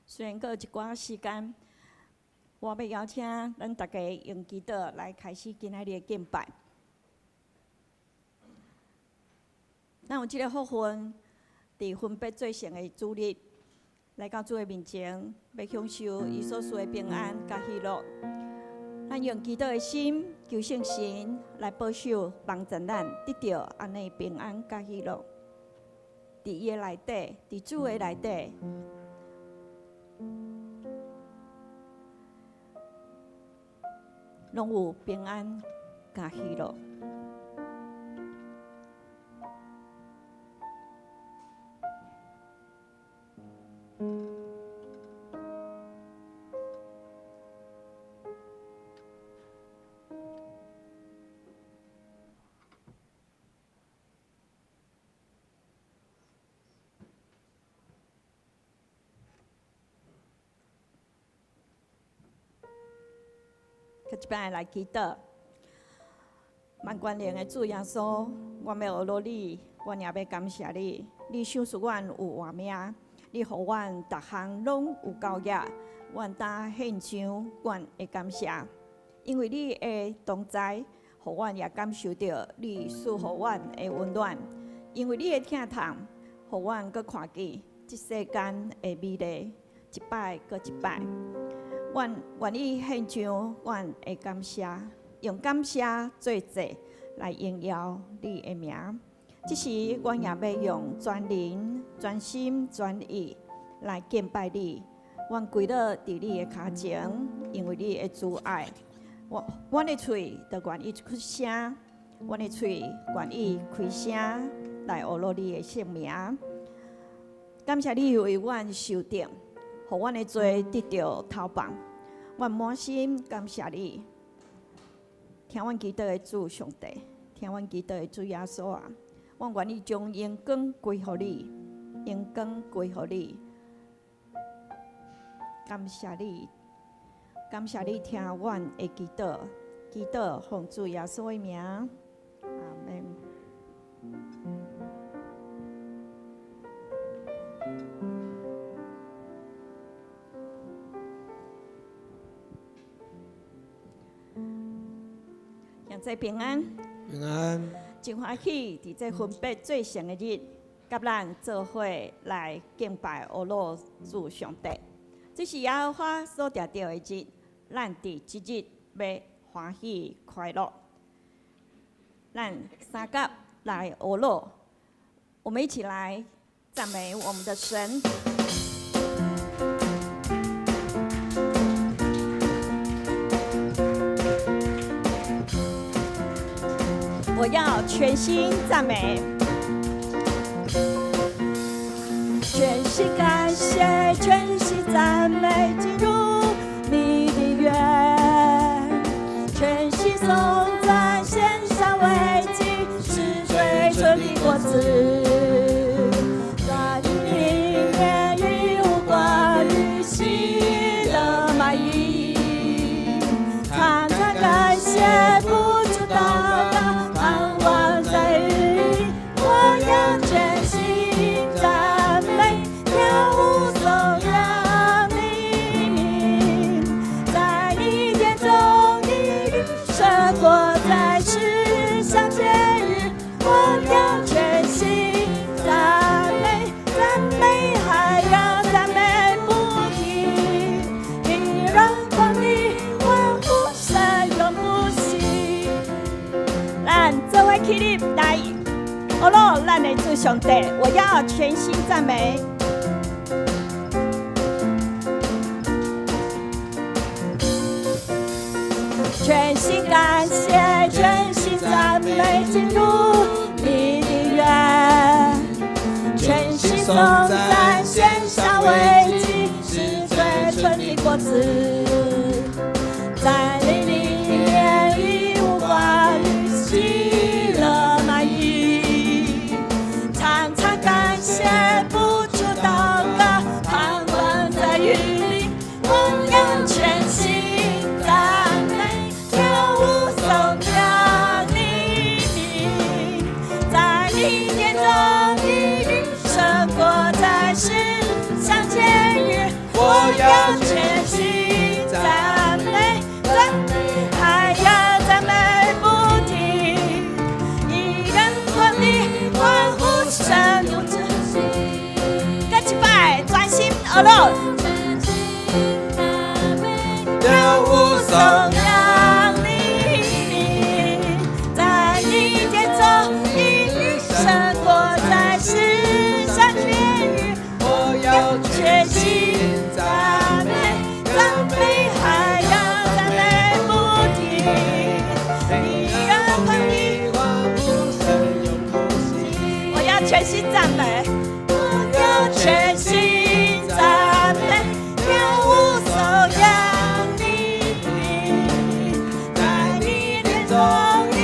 虽然还有一寡时间，我要邀请咱大家用祈祷来开始今仔日的敬拜。咱有即个福分，伫分别做成的主日，来到主的面前，要享受伊所赐的平安甲喜乐。咱用祈祷的心，求圣神来保守帮助咱，得到安尼平安甲喜乐。伫伊的内底，伫主的内底。拢有平安甲喜乐。一摆来祈祷，万关联的主耶稣，我要学你，我也要感谢你。你赏赐阮有活命，你互阮逐项拢有够额，阮当献上阮的感谢。因为你的同在，互阮也感受到你赐予阮的温暖。因为你的疼痛，互阮阁看见这世间的美丽，一摆阁一摆。阮愿意献上阮的感谢，用感谢做祭来荣耀你的名。这时，阮也要用全灵、全心、全意来敬拜你。阮跪倒伫你的脚前，因为你的慈爱。阮的嘴就愿意出声，阮的嘴愿意开声来学罗你的圣名。感谢你为阮受定。互阮的罪得到投放，阮满心感谢你。听阮祈祷的主上帝，听阮祈祷的主耶稣啊！阮愿意将荣光归乎你，荣光归乎你。感谢你，感谢你听阮的祈祷，祈祷奉主耶稣的名，阿门。在平安，平安，真欢喜伫这分别最成的日，甲咱做伙来敬拜阿罗主上帝。这是耶和华所定定的日，咱伫即日要欢喜快乐。咱三甲来阿罗，我们一起来赞美我们的神。我要全心赞美，全心感谢，全心赞美，进入你的园，全心颂赞，献上为祭，是最纯的果子。在你里面与无关于喜乐满溢，常常感谢，不知道。哦咯，咱的主上帝，我要全心赞美，全心感谢，全心赞美，进入你的园，全心颂赞，献上为祭，是最纯的果子，在你里面与无关于喜乐满溢，常常感谢，不住祷告，盼望在雨里，我要全心赞美，跳舞颂扬你名，在你殿中的日升过在世上节日，我二六，要无上让你在你天中一胜过在世上权余，我要全心赞美，赞美还要赞美不停。你让狂你，我要全心赞美，我要全心赞美，要无所仰你，在你天中你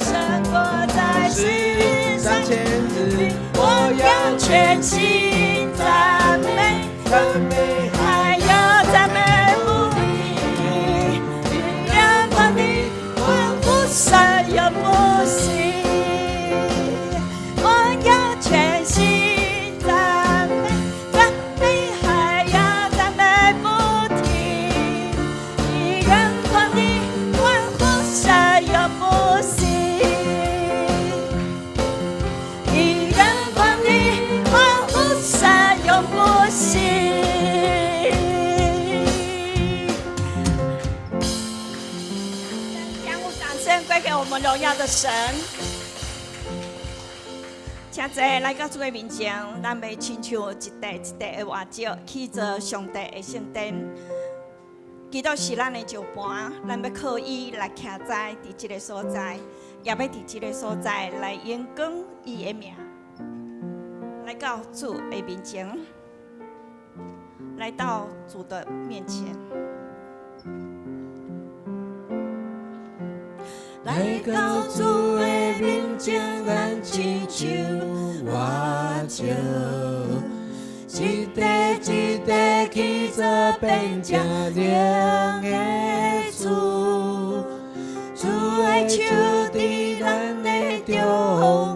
胜过在世上权余，我要全心赞美，赞美还要赞美不停。你让狂你，我不闪又不息，我要全心赞美，赞美还要赞美不停。你让狂你，我不闪又不息，你让狂你，我不闪又不息。将掌声归给我们荣耀的神。请坐来到主的面前，咱要亲像一块一块的活石，起做上帝的圣殿。基督是咱的石盘，咱要靠伊来徛在伫这个所在，也要伫这个所在来延广伊的名。来到主的面前，来到主的面前。来到主的面前，咱亲像活石，一块一块去做变正灵的主，主的手伫咱的中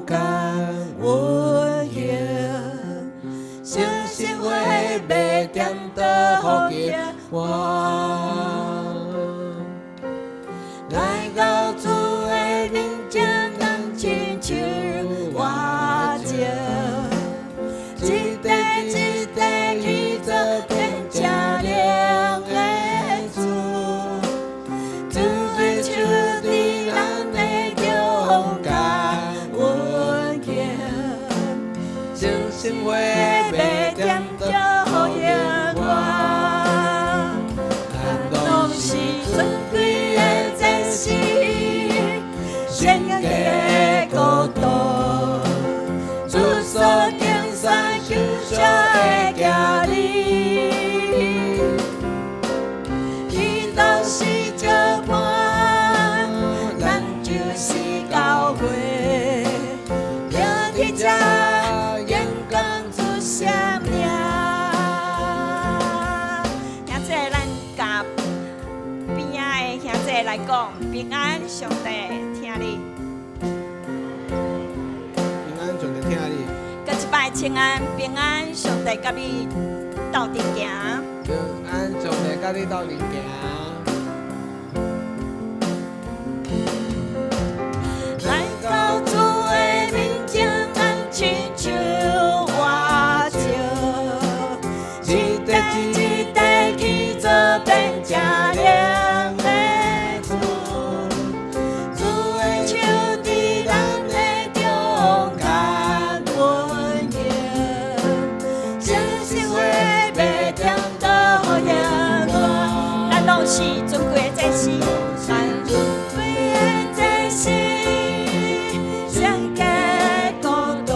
间运行，生活袂点倒福气我。来到主的面前，咱亲像活石，一块一块去做变正灵的主，主的手伫咱的中间运行，生活袂点倒福气我，咱拢是尊贵的祭司，献给国度，主所敬善求小的家里，伊都是石盘，咱就是教会，要伫这阳光出声名。现在咱甲边仔的兄弟来讲，平安，上帝听你。平安上帝听你，搁一摆请安，平安，上帝甲你斗阵行。平安上帝甲你斗阵行。来到主的面前，咱亲像活石，一块一块去做变正灵的主，主的手伫咱的中间运行，生活袂点倒福气我，咱拢是尊贵的祭司，咱尊贵的祭司。献给国度，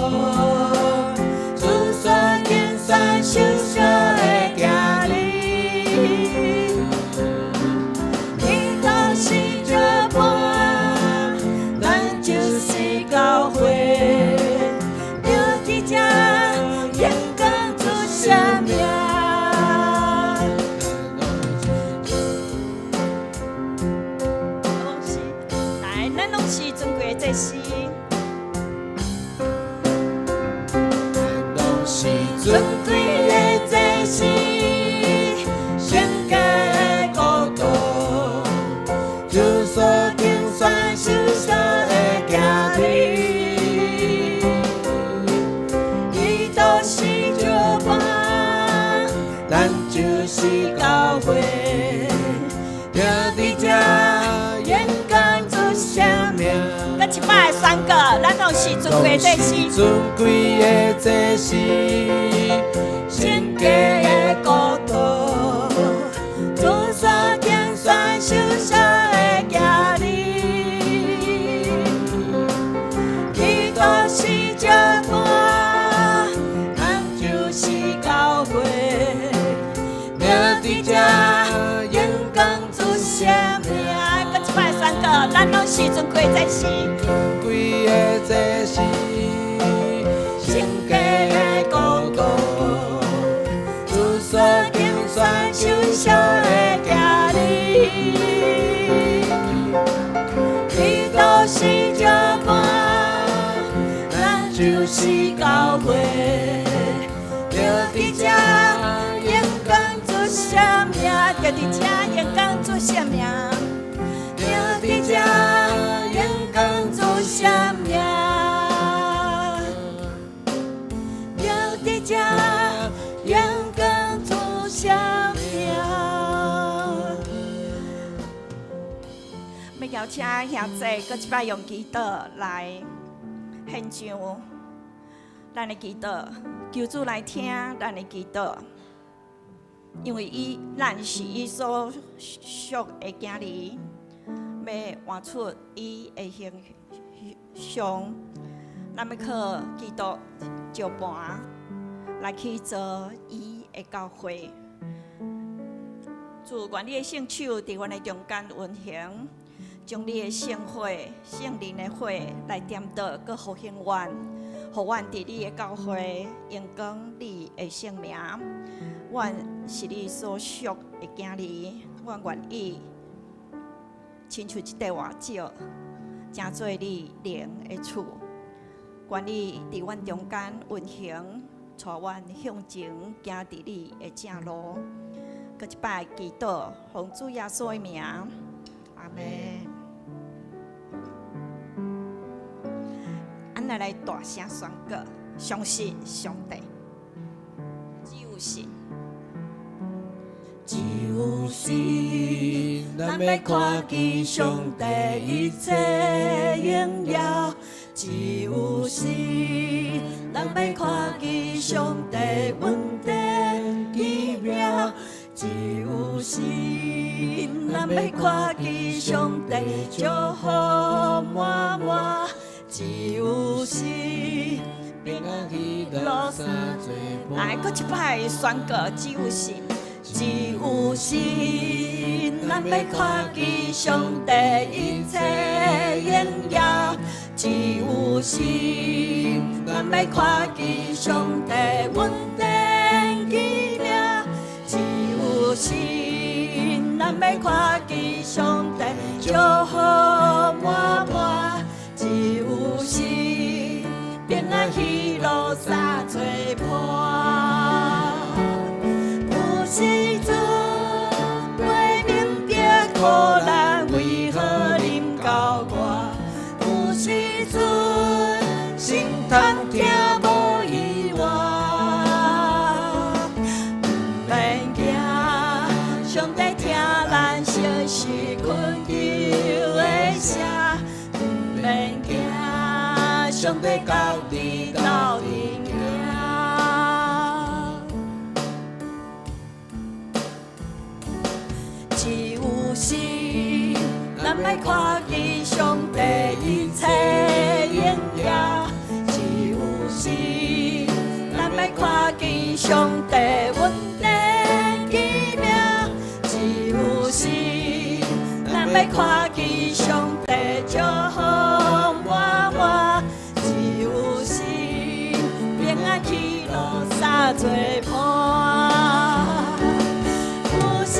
主所敬善修小的家里，你都是石盘，咱就是教会，要伫这阳光出声名。来，咱拢是尊贵的祭司。尊贵的祭司，献给国度，主所敬善修小的家里，伊都是石盘，会，着伫这眼光做生命。搁一摆宣告，咱拢是尊贵祭司，尊贵的祭司，圣洁的国度，主所拣选受伤的家里，基督是这我，咱就是教会，着伫这眼光做生命。搁一摆宣告，咱拢是尊贵祭司。尊贵的祭司，圣洁的国度，主所拣选受伤的家里，基督是这我，咱就是教会，着伫这眼光做生命，着伫这眼光做生命，着伫这眼光做生命，着伫这眼光做生命。要邀请兄弟，搁一摆用祈祷来献上咱的祈祷，求主来听咱的祈祷，因为咱是伊所属的囝儿。要活出伊的形象，咱要靠基督照盘来去做伊的教会。主，愿你的圣手伫阮的中间运行，将你的圣火、圣灵的火来点导，搁互兴阮，互阮伫你的教会荣光你的圣名。阮是你所属的囝儿，阮愿意亲像一块瓦石，成做你灵的厝。愿你伫阮中间运行，带阮向前行伫你的正路。搁一摆祈祷，奉主耶稣的名，阿门。咱来大声宣告，相信上帝，只有神。就是咱要看见上帝一切荣耀，只有是咱要看见上帝稳定奇妙，只有是咱要看见上帝祝福满满，只有是平安喜乐三做伴。来，搁一摆宣告，只有神。只有神，咱要看见上帝一切荣耀。只有神，咱要看见上帝稳定奇妙。只有神，咱要看见上帝祝福满满。只有神，平安喜乐三做伴。时阵袂明白苦难为何临到我，有时阵心通听无意外，毋免惊，上帝听咱心事困求的声，毋免惊，上帝到你斗阵行。只有神，咱要看见上帝一切荣耀。只有神，咱要看见上帝稳定奇妙。只有神，咱要看见上帝祝福满满。只有神，平安喜乐三做伴。有时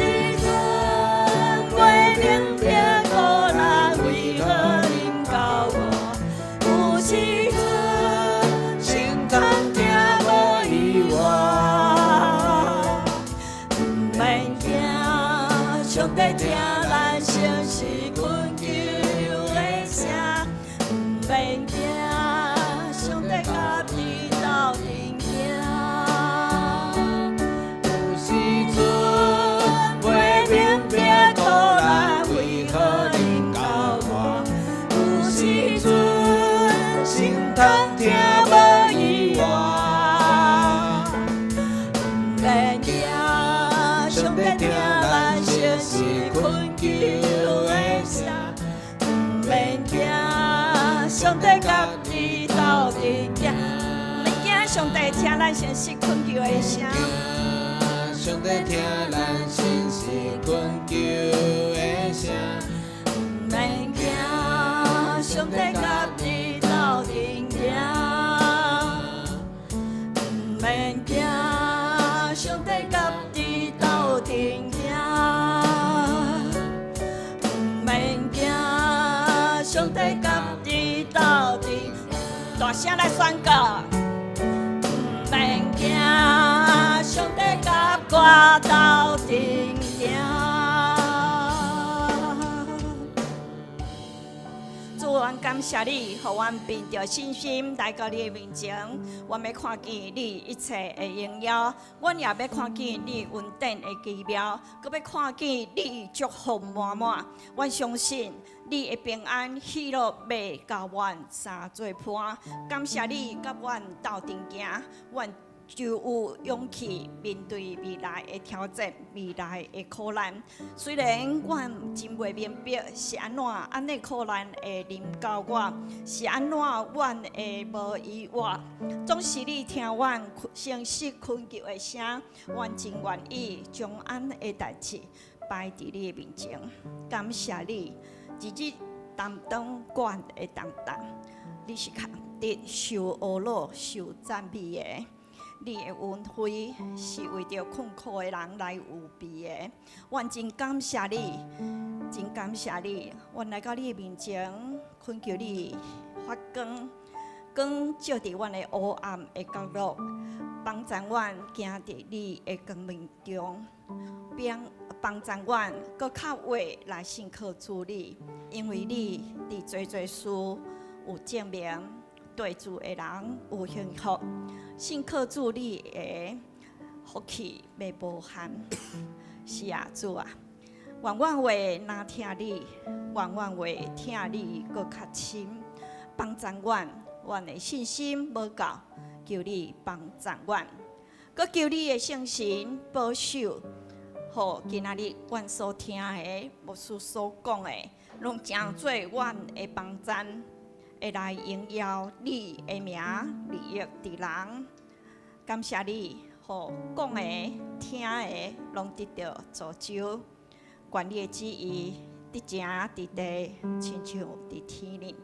上帝听咱心事困求的声，毋免惊，上帝甲你斗阵行。有时阵袂的声，免惊，上帝甲你斗阵行。免惊，上帝听咱先是困求的声。上帝听咱心事困求的声，免惊，上帝甲你斗阵行。免惊，上帝甲你斗阵行。免惊，上帝甲你斗阵，大声来宣告。免惊，上帝甲我斗阵行。主，阮感谢你，互阮凭着信心来到你的面前。阮要看见你一切的荣耀，阮也要看见你恩典的奇妙，搁要看见你祝福满满。阮相信你的平安喜乐要甲阮相做伴。感谢你甲阮斗阵行，阮就有勇气面对未来的挑战、未来的苦难。虽然阮真袂明白是安尼苦难会临到我，是安怎阮会无意外，总是你听阮诚实恳求的声，阮真愿意将安的代志摆伫你的面前。感谢你，日日担当阮的担当，你是康得受懊恼、受赞美的。你的恩惠是为着困苦的人来有备的，阮真感谢你，真感谢你，阮来到你的面前，恳求你发光，光照伫阮的黑暗的角落，帮助阮行伫你的光明中，并帮助阮搁较话来信靠主你，因为你伫做事有证明。对主的人有幸福，信靠主你的福气要无限。是啊，主啊，愿阮话若听你，愿阮话听你搁较深，帮助阮，阮的信心无够，求你帮助阮，搁求你的圣神保守，互今仔日阮所听的牧师所讲的，拢成做阮的帮助。会来荣耀你的名，利益伫人。感谢你，互讲的、听的，拢得到造就。愿你的旨意伫正伫地，亲像伫天里。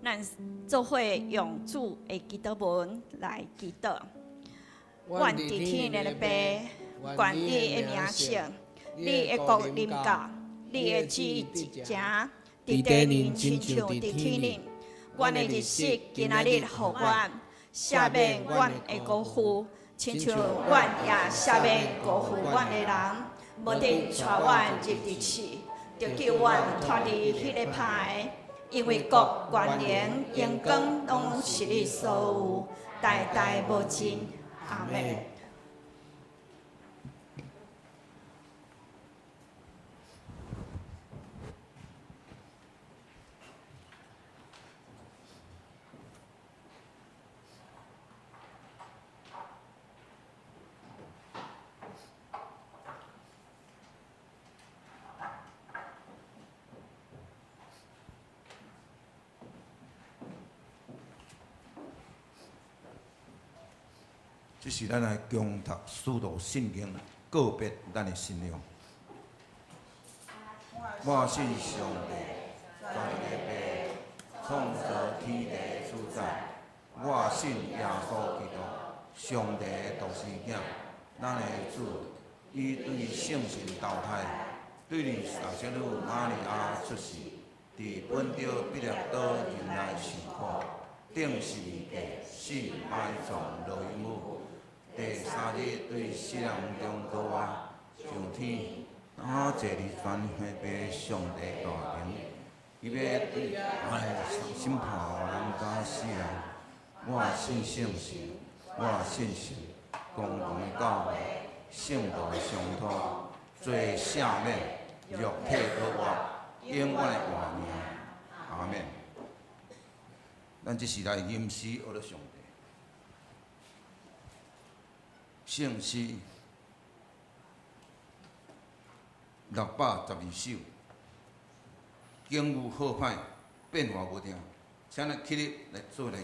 咱做伙用主的祈祷文来祈祷。愿伫天里的爸，愿你的名圣，你的国临到，你的旨意一正。伫地人亲像伫天人，阮的日子今仔日互阮，赦免阮的过负，亲像阮也赦免过负阮的人，无得带阮入地狱，就叫阮脱离迄个歹。因为国、权能、荣光，拢是你所有，代代无尽。阿门。这是咱来共读《使徒信经》，告别咱的信仰。我信上帝，全能的爸，创造天地的主宰。我信耶稣基督，上帝的独生子，咱的主，伊对圣神投胎，对你大小女玛利亚出世，伫本着彼勒岛人来受苦，顶十字架死埋葬落阴府。第三日对死人中高活上天，然后坐伫全会爸上帝大庭，伊要对审判活人甲死人。我信圣神，我信神，公共的教会，圣道的上托，罪赦免，肉体可活，永远的活命。阿免。咱这是来吟诗学了上帝。圣诗， 612首，境遇好歹，变化无定，请咱起立来做来。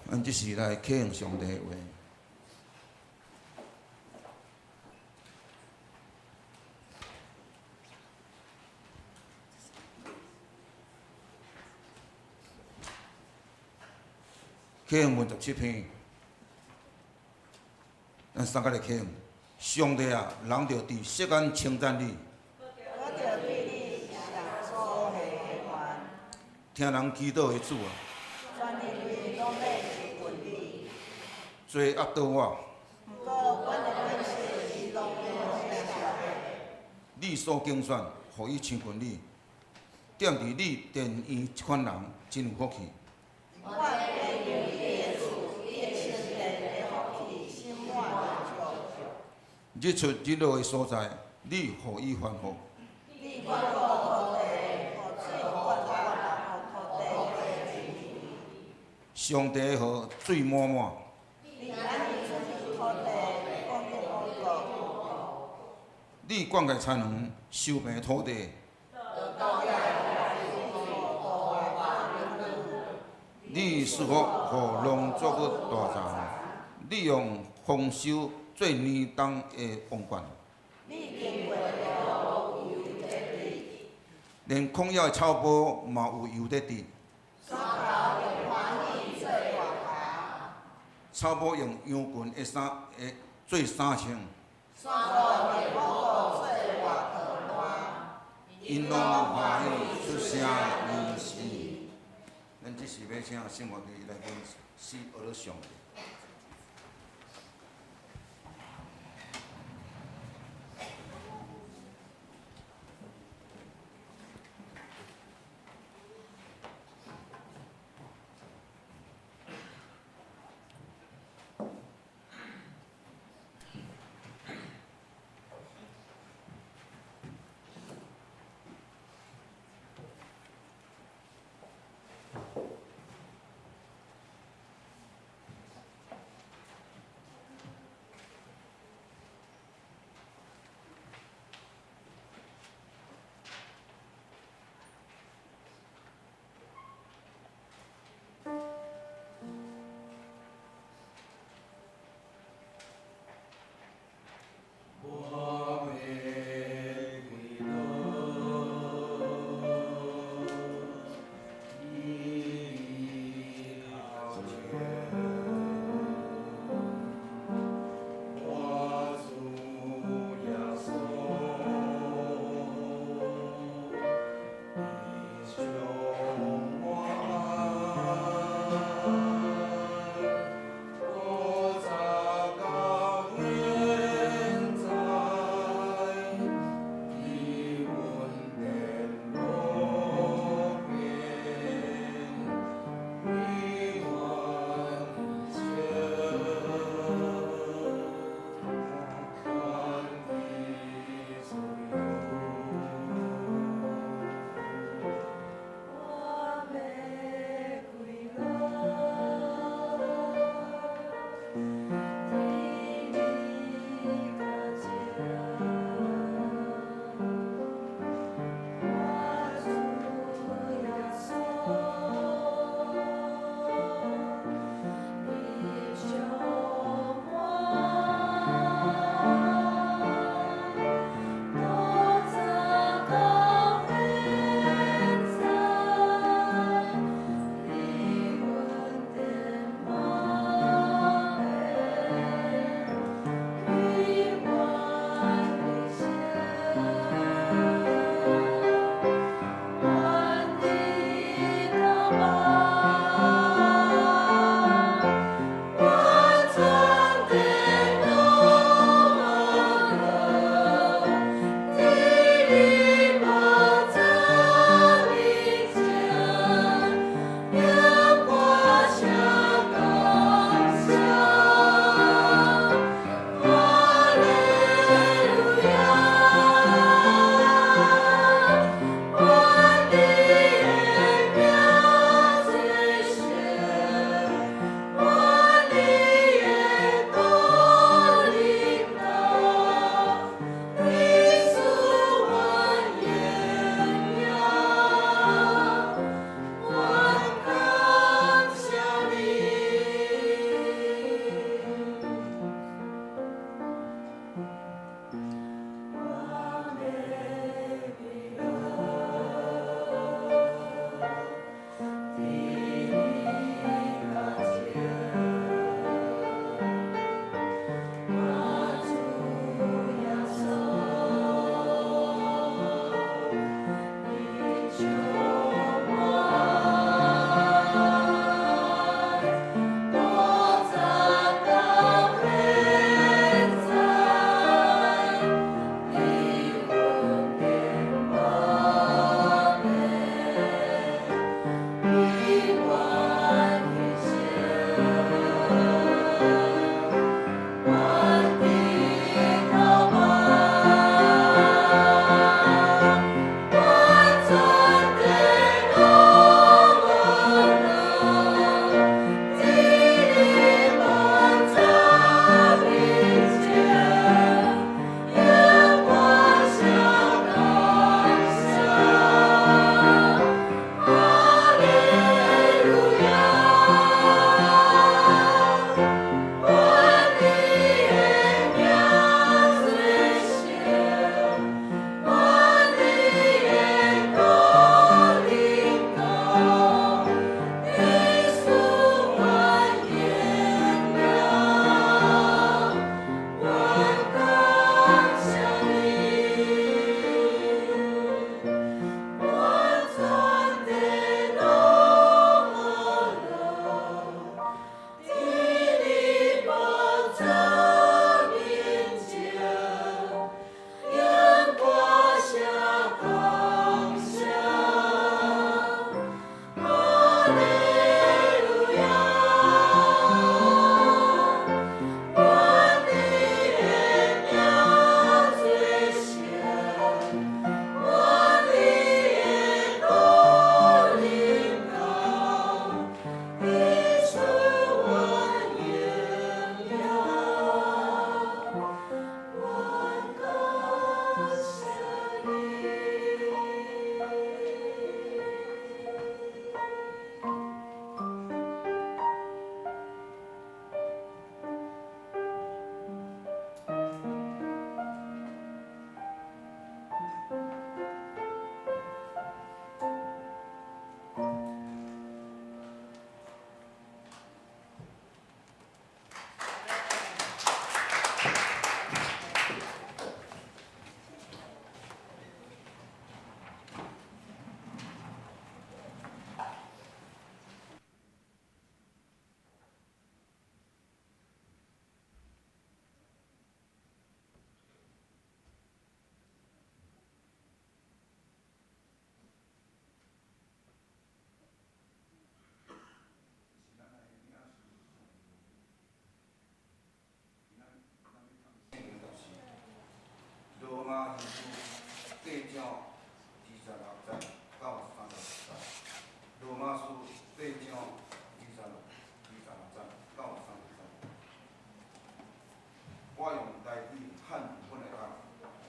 咱即时来启用上帝的话。启用文17篇，咱三个来启用。上帝啊，人着伫世间称赞你，听人祈祷的主啊，罪压倒我，你所竞选，互伊亲近你，踮伫你殿院即款人真有福气。日出日落的所在，你互伊欢呼。上帝的河水满满，你灌溉田园，修平土地。你赐福，互农作物大长。你用丰收做年冬的王冠。连旷野的草坡嘛有油在滴。草坡用羊群的衫的做衫穿。因拢欢喜出声言诗。咱即是要请圣乐队来演诗学了上帝。章26节到30节。我用台语汉语本来讲，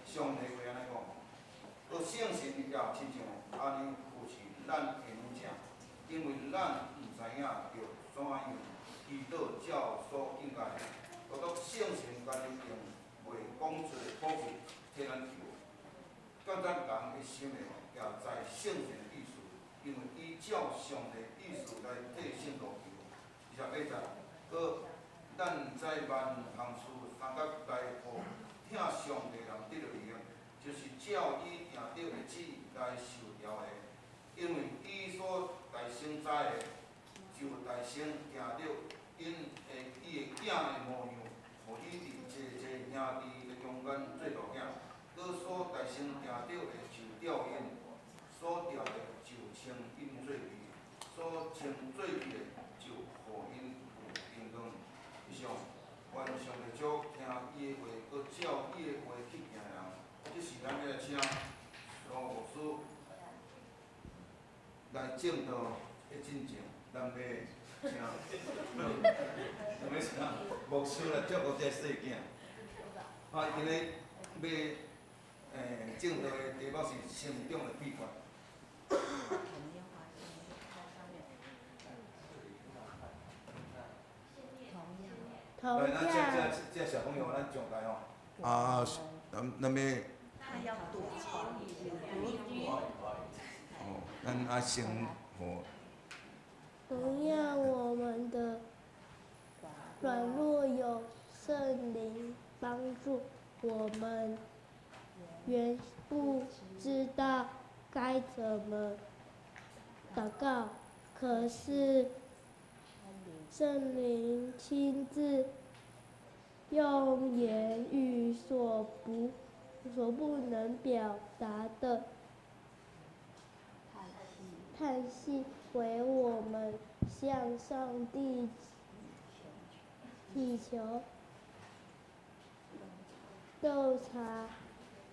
上帝话安尼讲，而圣神也亲像安尼扶持咱的女者，因为咱毋知影要怎样祈祷照所应该的，唯独圣神家己用袂讲出的口气替咱求。甲咱人的心的也知圣神的意思，因为依照上帝意思来替圣徒求。28节，搁咱在万项事三角来互听上帝人得到利益，就是照伊定着的旨意来受调的。因为伊所大生知的，就大生行着伊的囝的模样，互伊伫济济兄弟的中间做大囝。搁所大生行着的就调因，所调的就称因做义，所称做义的就互因有平安。以上，愿上帝祝听伊的话，搁照伊的话去行的人，这是咱要请罗牧师来证道的进程，咱要请，咱要请牧师来照顾这细囝。因为要证道的题目是成长的秘诀。来，这小朋友，咱上台哦。咱要。他要读经，咱要先互。同样，我们的软弱有圣灵帮助，我们原不知道该怎么祷告，可是圣灵亲自用言语所不能表达的叹息，为我们向上帝祈求。洞察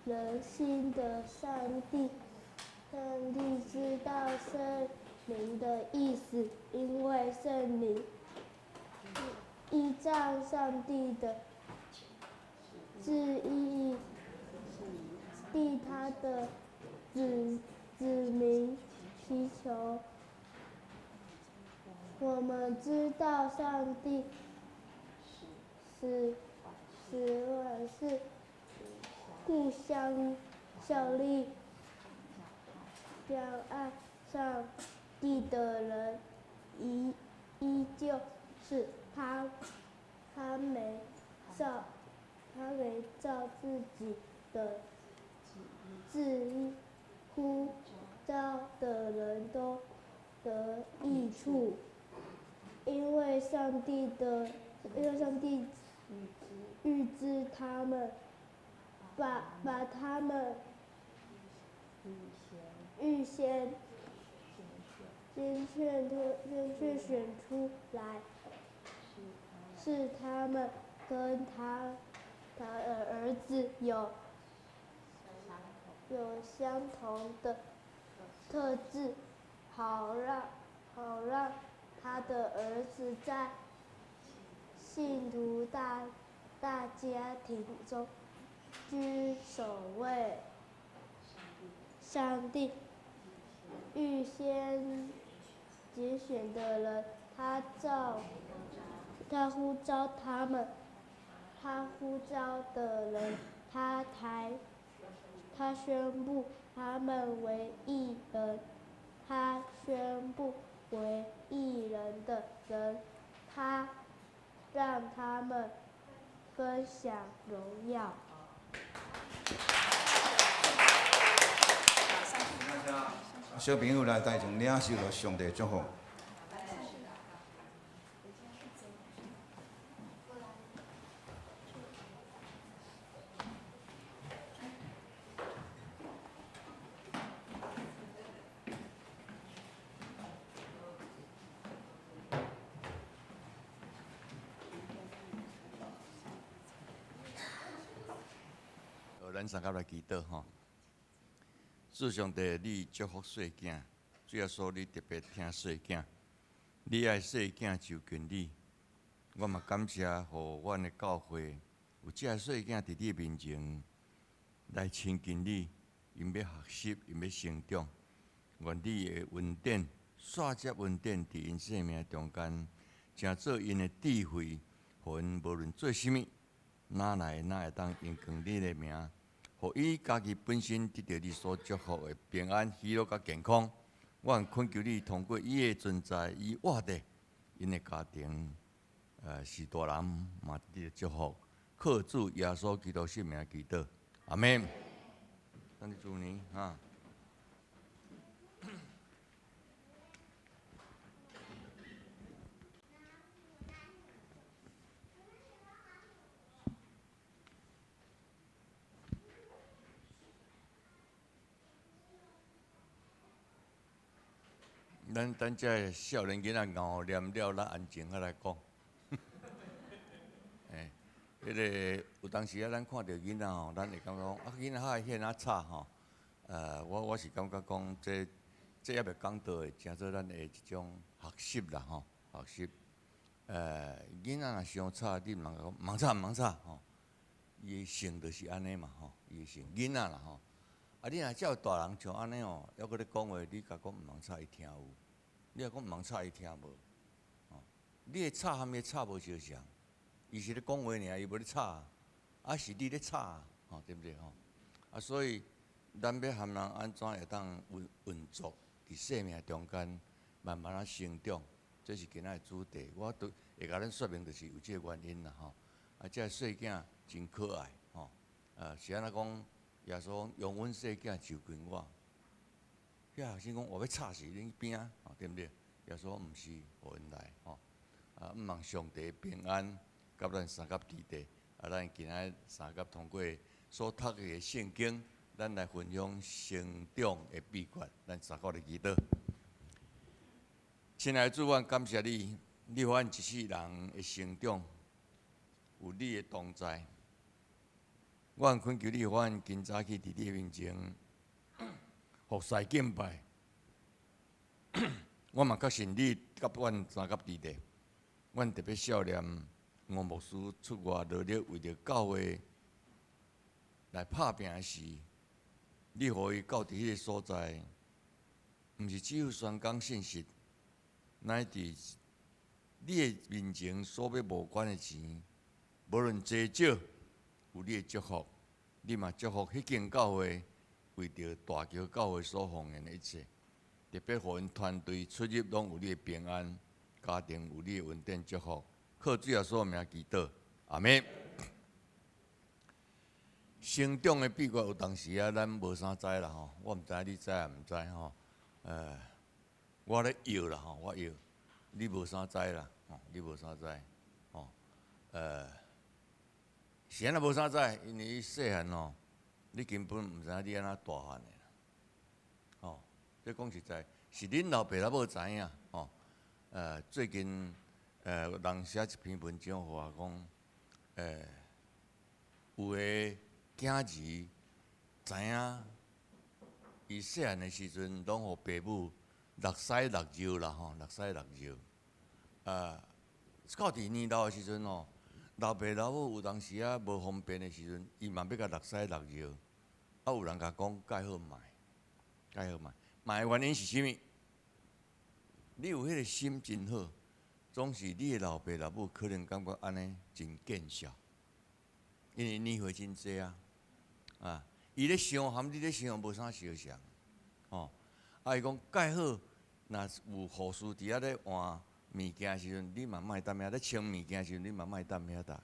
人心的上帝知道圣灵的意思，因为圣灵依照上帝的旨意，替他的子民祈求。我们知道上帝使万事互相效力，让爱上帝的人依旧是他没照自己的旨意呼召的人都得益处，因为上帝预知他们，把他们预先选出来，是他们跟他的儿子有相同的特质，好让他的儿子在信徒大家庭中居首位。上帝预先拣选的人，他呼召他们，他呼召的人，他宣布他们为义人，他宣布为义人的人，他让他们分享荣耀。小朋友来台前领受了上帝的祝福。咱三甲来祈祷吼。主上帝，你祝福细囝，主要说你特别听细囝，你爱细囝就近你。我嘛感谢，互阮的教会有这细囝伫你面前来亲近你，因要学习，因要成长。愿你的恩典，煞接恩典伫因生命中间，成做因的智慧，互因无论做啥物，哪会当荣光你的名，互伊家己本身得到你所祝福的平安、喜乐甲健康。我恳求你通过伊的存在，伊活着，因的家庭。是大人嘛，得祝福，靠主耶稣基督圣名祈祷，阿门。咱的主呢，哈。咱这少年囡仔熬念了，咱安静下来讲。迄个有当时啊，咱看到囡仔吼，咱会感觉讲啊，囡仔较会现啊吵吼。我是感觉讲，这也袂讲道的，诚做咱的一种学习啦吼，学习。囡仔若伤吵，你毋通讲忙吵吼，伊的性就是安尼嘛吼，伊的性囡仔啦吼。啊，你若照大人像安尼哦，还搁咧讲话，你甲讲毋通吵，伊听有；你若讲毋通吵，伊听无。哦，你的吵和伊的吵无相像。伊是咧讲话尔，伊无咧吵，啊是你咧吵，吼对不对吼？啊，所以咱要含人安怎会当运作伫生命中间，慢慢啊成长，这是今仔的主题。我都会甲咱说明，就是有这个原因啦吼。啊，这细囝真可爱吼。是安怎讲？耶稣讲用阮细囝就近我。遐学生讲我要吵死恁边啊，吼对不对？耶稣毋是互因来吼。啊，毋望上帝平安。甲咱三甲伫地，咱今仔三甲通过所读的圣经，咱来分享成长的秘诀。咱三甲来祈祷。亲爱的主，我感谢你，你互阮一世人的成长有你的同在。我恳求你，互阮今早起伫你面前服侍敬拜。我嘛确信你甲阮三甲伫地，阮特别少年。吴牧师出外努力为着教会来拍拼时，你互伊到伫迄个所在，毋是只有宣讲信息，乃伫你的面前所要无关的钱，无论多少，有你的祝福，你嘛祝福迄间教会为着大桥教会所奉献的一切，特别互因团队出入拢有你的平安，家庭有你的稳定祝福。靠主耶稣名祈祷，阿门。成长的秘诀有当时啊，咱无啥知啦吼，我毋知，你知也毋知吼。我咧摇啦吼，我摇，你无啥知啦，吼，你无啥知，吼。是安那无啥知，因为伊细汉吼，你根本毋知影你安那大汉的啦，吼。这讲实在，是恁老爸老母知影，吼。最近。人写一篇文章，互我讲，有个囝儿知影，伊细汉的时阵，拢互爸母落屎落尿啦吼，落屎落尿。到伫年老的时阵吼，老爸老母有当时啊无方便的时阵，伊嘛要甲落屎落尿。啊，有人甲讲介好卖，介好卖，卖的原因是啥物？你有迄个心真好。总是你的老爸老母可能感觉安尼真见效，因为年岁真济啊，伊咧想含你咧想无啥相像，吼。啊，伊讲介好，若有护士伫遐咧换物件时阵，你嘛莫担遐；咧清物件时阵，你嘛莫担遐搭，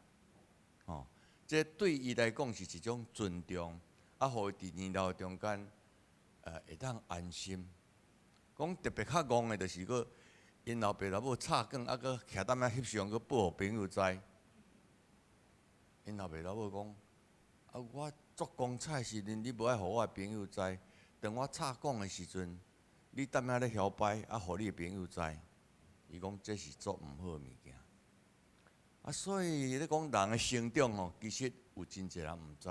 吼。这对伊来讲是一种尊重，啊，互伊伫年老中间，会当安心。讲特别较戆的，就是个。因老爸老母吵讲，啊，搁徛踮遐翕相，搁报互朋友知。因老爸老母讲，啊，我做公菜时阵，你无爱互我的朋友知。当我吵讲的时阵，你踮遐咧摇摆，啊，互你的朋友知。伊讲这是做毋好的物件。啊，所以咧讲人的成长吼，其实有真侪人毋知，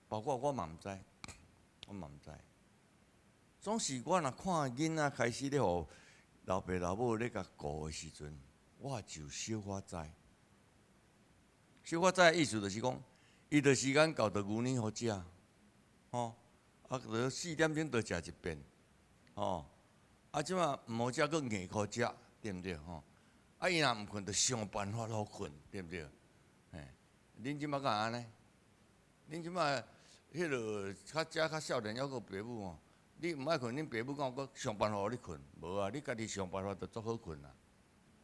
包括我嘛毋知，我嘛毋知。总是我若看囡仔开始咧互。老爸老母咧甲顾的时阵，我就小可知。小可知的意思就是讲，伊着时间到着牛奶好食，吼，啊，着4点钟着食一遍，吼，啊，即马毋好食，佫硬靠食，对毋对？吼，啊，伊若毋困，着想办法好困，对毋对？嘿，恁即马敢安尼？恁即马迄落较少年还佫爸母吼，你毋爱困，恁爸母敢有佫想办法互你困？无啊，你家己想办法着足好困啦，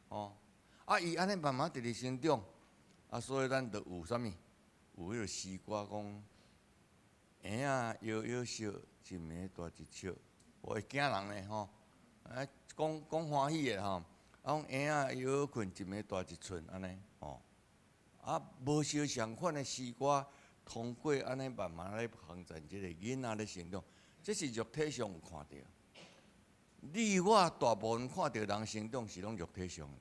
吼。啊，伊安尼慢慢直直成长，啊，所以咱着有啥物？有迄个诗歌讲，婴仔摇摇笑，一暝大一笑，会惊人嘞吼。啊，讲欢喜诶吼，啊，讲婴仔摇摇困，一暝大一寸安尼吼。啊，无相相款诶诗歌。通过安尼慢慢咧形成即个囡仔咧成长，这是肉体上有看到。你我大部分看到人成长是拢肉体上的。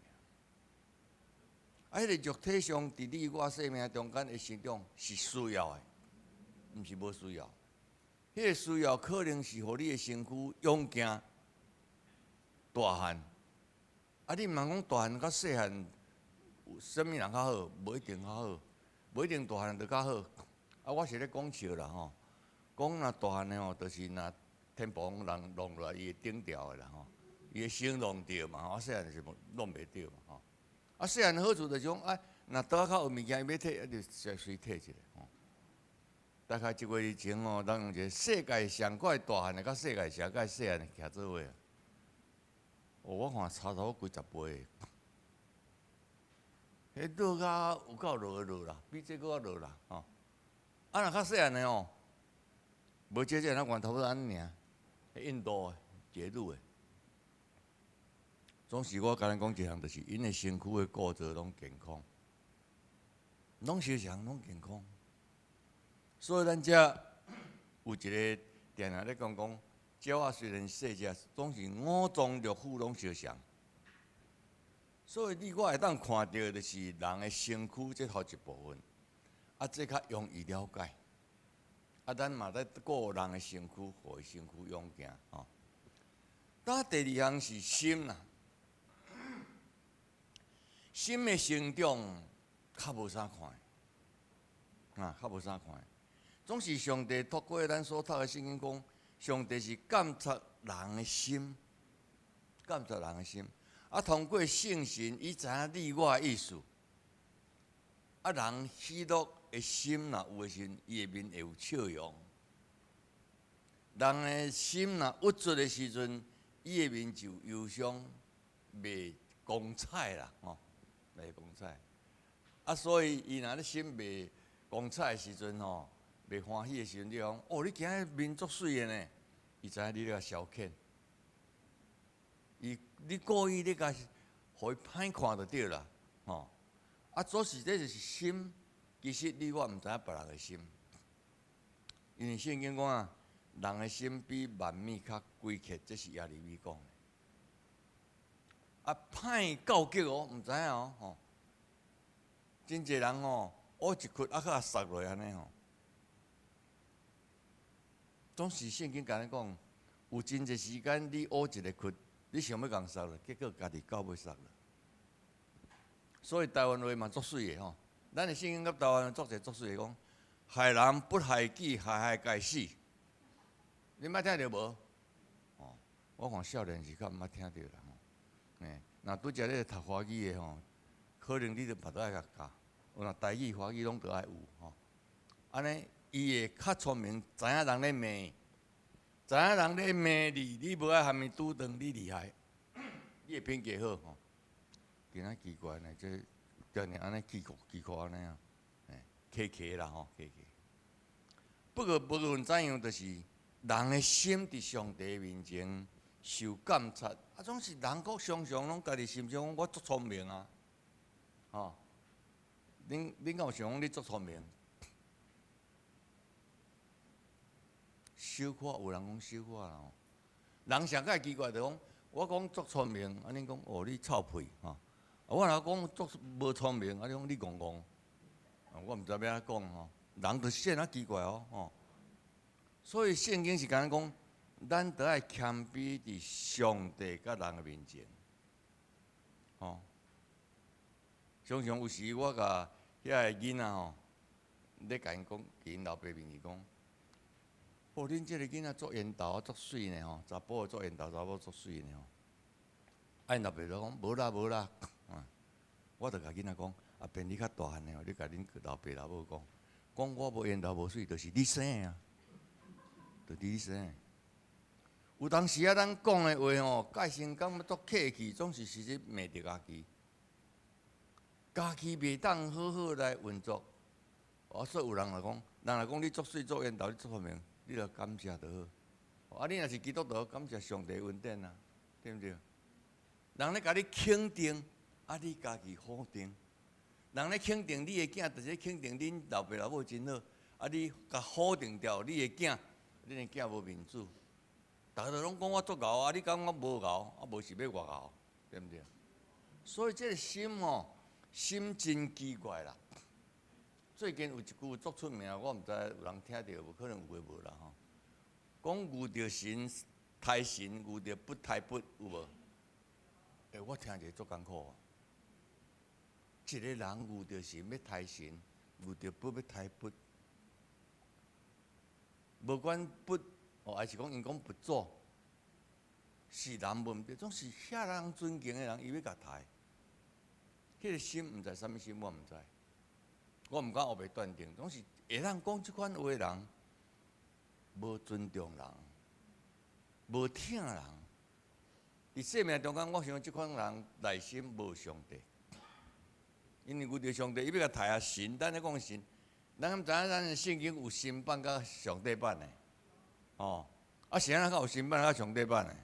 啊，迄个肉体上伫你我生命中间的成长是需要的，毋是无需要。迄个需要可能是互你的身躯勇健、大汉。啊，你毋通讲大汉甲细汉有啥物人较好？无一定较好，无一定大汉就较好。啊，我是咧讲笑啦吼，讲若大汉的吼，就是若天棚人弄落来，伊会顶掉的啦吼，伊会先弄着嘛吼，啊细汉是弄袂着嘛吼。啊细汉的好处就是讲，啊，若倒较有物件伊要摕，啊就随摕一下吼。大概一月以前吼，咱用一个世界上快大汉的，甲世界上甲细汉的徛做伙啊。我看差不多几十倍。迄落甲有够落的落啦，比这个落啦吼。啊，若较细汉的哦，无这咱源头安尼尔，印度的、节日的，总是我甲咱讲一项，就是因的身躯的构造拢健康，拢相像拢健康，所以咱遮有一个定定咧讲，鸟仔虽然细只，总是五脏六腑拢相像，所以你我会当看到的就是人的身躯这头一部分。啊，这较容易了解。啊，咱嘛在顾人的身躯，互伊身躯勇健吼。当第二项是心啦，心的成长较无啥看，啊，较无啥看。总是上帝透过咱所读的圣经讲，上帝是监察人的心，监察人的心。啊，通过圣神，伊知影你我的意思。啊，人喜乐的心若有的时阵，伊的面会有笑容；人的心若郁卒的时阵，伊的面就忧伤，袂光彩啦，吼，袂光彩。啊，所以伊若咧心袂光彩的时阵吼，袂欢喜的时阵，你讲哦，你今日面足水的呢，伊知影你咧个消遣，你故意咧甲，互伊歹看就对啦，吼。啊，做是这就是心，其实你我毋知影别人的心，因为圣经讲啊，人的心比万米较规克，这是耶利米讲的。啊，歹教激哦，毋知影哦，吼，真侪人哦，学一窟啊，较杀落安尼吼。总是圣经甲咱讲，有真侪时间你学一个窟，你想要共杀了，结果家己到尾杀了。所以台湾话嘛足水的吼，咱的圣经甲台湾作者足水的讲，害人不害己，害该死。你捌听着无？哦，我看少年时较毋捌听着啦吼。若拄则咧读华语的吼，可能你着嘛都爱甲教。若台语、华语拢都爱有吼。安尼，伊会较聪明，知影人咧骂，知影人咧骂你，你无爱含伊拄断，你厉害，你会品格好吼。今仔奇怪呢，这叫你安尼奇怪安尼啊，客啦吼，客。不过无论怎样，就是人的心伫上帝面前受监察，啊，总是人国常常拢家己心中讲我足聪明啊，吼。恁敢有想讲你足聪明？小可有人讲小可啦吼，人上较奇怪就讲，我讲足聪明，啊，恁讲哦你臭屁吼。我若讲足无聪明，啊！你讲你戆戆，我毋知要安怎讲吼。人就显啊奇怪哦，吼。所以圣经是甲咱讲，咱得爱谦卑伫上帝甲人的面前。吼。常常有时我甲遐个囡仔吼，咧甲因讲，因老爸面前讲，哦，恁即个囡仔做缘投足水呢吼，查甫做缘投，查某足水呢吼。啊，因老爸就讲无啦无啦，我就甲囡仔讲，啊，变你较大汉了，你甲恁老爸老母讲，讲我无缘投无水，就是你生的啊，就是你生的。有当时啊，咱讲的话吼，介先感觉足客气，总是咧骂着家己。家己袂当好好来运作，所以有人来讲，人来讲你作水作缘投，你做聪明，你着感谢就好。啊，你若是基督徒，感谢上帝恩典啊，对毋对？人咧甲你肯定，啊，你家己否定。人咧肯定你的囝，就是肯定恁老爸老母真好，啊，你甲否定掉你的囝，恁的囝无面子。大家拢讲我足敖啊，你讲我无敖，啊，无是要偌敖，对毋对？所以这个心吼。心真奇怪啦！最近有一句足出名，我毋知有人听到无？可能有诶无啦吼。讲遇着神刣神，遇着不刣不，有无？我听者足艰苦。一个人遇着神要刣神，遇着不要刣不，无管不还是讲因讲不做，是人无毋对，总是遐人尊敬诶人，伊要甲刣。迄个心毋知啥物心，我毋知，我毋敢后袂断定。总是会当讲即款话诶人，无尊重人，无疼人。伫生命中间，我想即款人内心无上帝，因为遇着上帝，伊要甲刣啊神，咱咧讲神，咱毋知影咱诶圣经有神版甲上帝版诶，哦，啊是安怎有神版甲上帝版诶？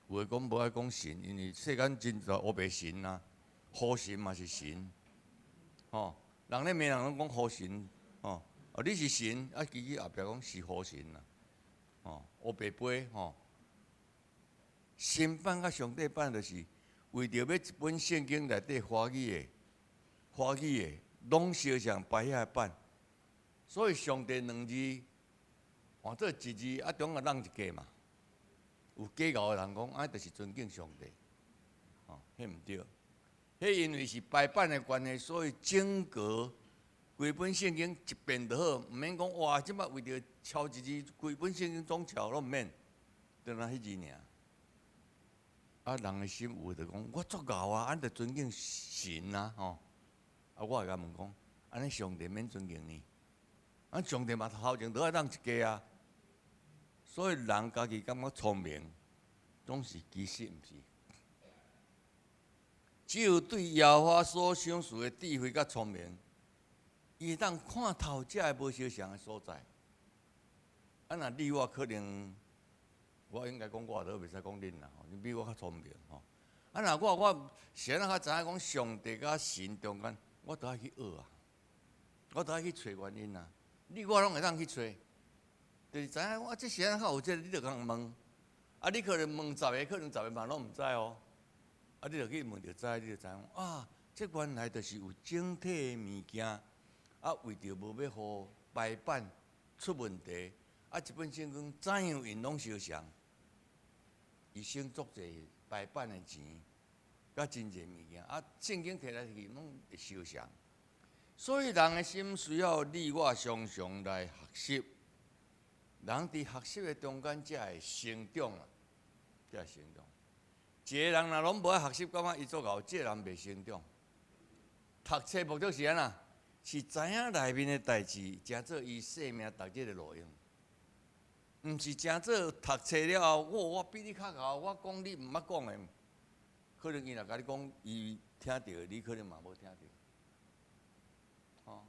有诶讲无爱讲神，因为世间真多乌白神啊，好神嘛是神，吼、人咧骂人拢讲好神，吼、你是神，啊，其实后壁讲是好神啦，吼、乌白杯，吼、神版甲上帝版就是为着要一本圣经内底华语诶，拢相像摆遐版，所以上帝两字换做一字，啊，中间让一个嘛。有假咬的人讲，啊，就是尊敬上帝，迄毋对。迄因为是排版的关系，所以整个规本圣经一遍就好，毋免讲哇，即摆为着抄一字，规本圣经总抄拢毋免，就那迄字尔。啊，人的心有就讲，我足敖啊，俺着尊敬神啊，吼。啊，我会甲问讲，安尼上帝免尊敬你，俺上帝嘛头前都爱让一家啊。所以人家己感觉聪明，总是其实毋是。只有对耶和华所赏赐的智慧甲聪明，伊会当看透这个无相像的所在。啊，若你我可能，我应该讲我都袂使讲恁啦，你比我较聪明吼。啊，若我是安怎较知影讲上帝甲神中间，我都爱去学啊，我都爱去找原因啊。你我拢会当去找。就是知影，我这时阵较有这个，你着共问。啊，你可能问10个，可能10个嘛拢毋知哦。啊，你着去问着知，你着知影啊，这原来就是有整体的物件。啊，为着无要互排版出问题，啊，一本圣经怎样因拢相像，伊省足侪排版的钱，甲真侪物件。啊，圣经摕来摕去拢会相像。所以人的心需要你我常常来学习。人伫学习的中间才会成长啊，才会成长。一个人若拢无爱学习，感觉伊做敖，这个人袂成长。读册目的是安那？是知影内面的代志，真做伊生命逐日的路用。毋是真做读册了后，我比你较敖，我讲你毋捌讲的，可能伊若甲你讲，伊听到，你可能嘛无听到。吼。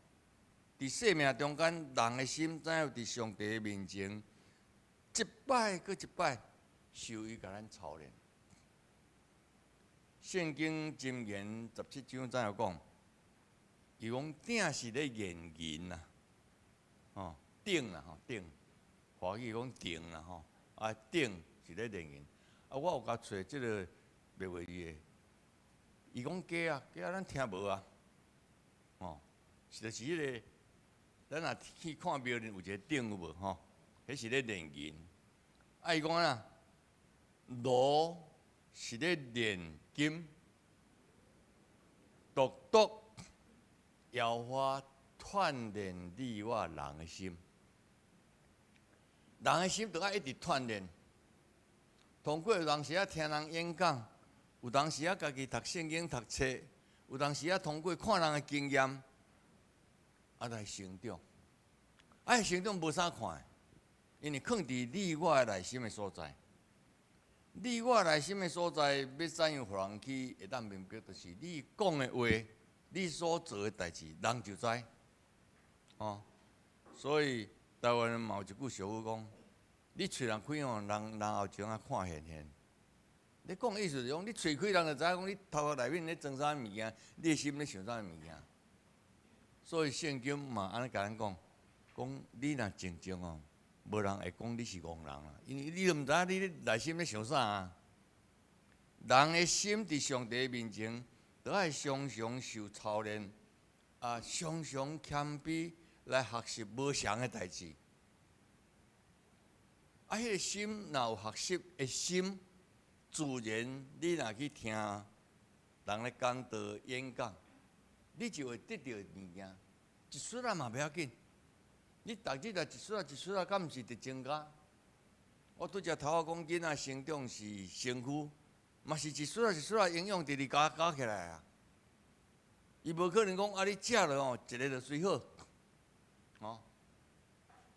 伫生命中间，人的心怎样伫上帝面前，一摆搁一摆受伊甲咱操练。圣经箴言17章怎样讲？伊讲鼎是咧研银呐，吼鼎啦吼鼎，华语讲鼎啦吼，啊鼎是咧研银。啊，我有甲找即个白话语的，伊讲假啊，假咱听无啊，哦，就是迄个。咱若去看庙里有一个鼎有无吼？迄是咧炼银。伊讲啊，炉是咧炼金，独独摇花锻炼你我人的心。人的心就爱一直锻炼。通过有当时啊听人演讲，有当时啊家己读圣经读册，有当时啊通过看人的经验，啊来成长。啊，成长无啥看的，因为藏伫你我的内心的所在。你我内心的所在要怎样互人去会当明白，就是你讲的话，你所做的代志，人就知。哦，所以台湾人嘛有一句俗语讲。你喙人开吼，人后前啊看现现。你讲意思是讲，你喙开人就知影讲你头壳内面咧装啥物件，你的心咧想啥物件。所以圣经嘛安尼甲咱讲，讲你若静静哦，无人会讲你是戆人啦，因为你都毋知影你内心咧想啥啊。人的心伫上帝面前，都爱常常受操练，啊，常常谦卑来学习无常的代志。啊，迄个心若有学习的心，自然你若去听人咧讲道演讲，你就会得到物件。一丝仔嘛袂要紧，你逐日来一丝仔，敢毋是伫增加？我拄则头仔讲囡仔成长是身躯，嘛是一丝仔营养直直加起来啊。伊无可能讲啊，你食了吼，一个就随好，哦。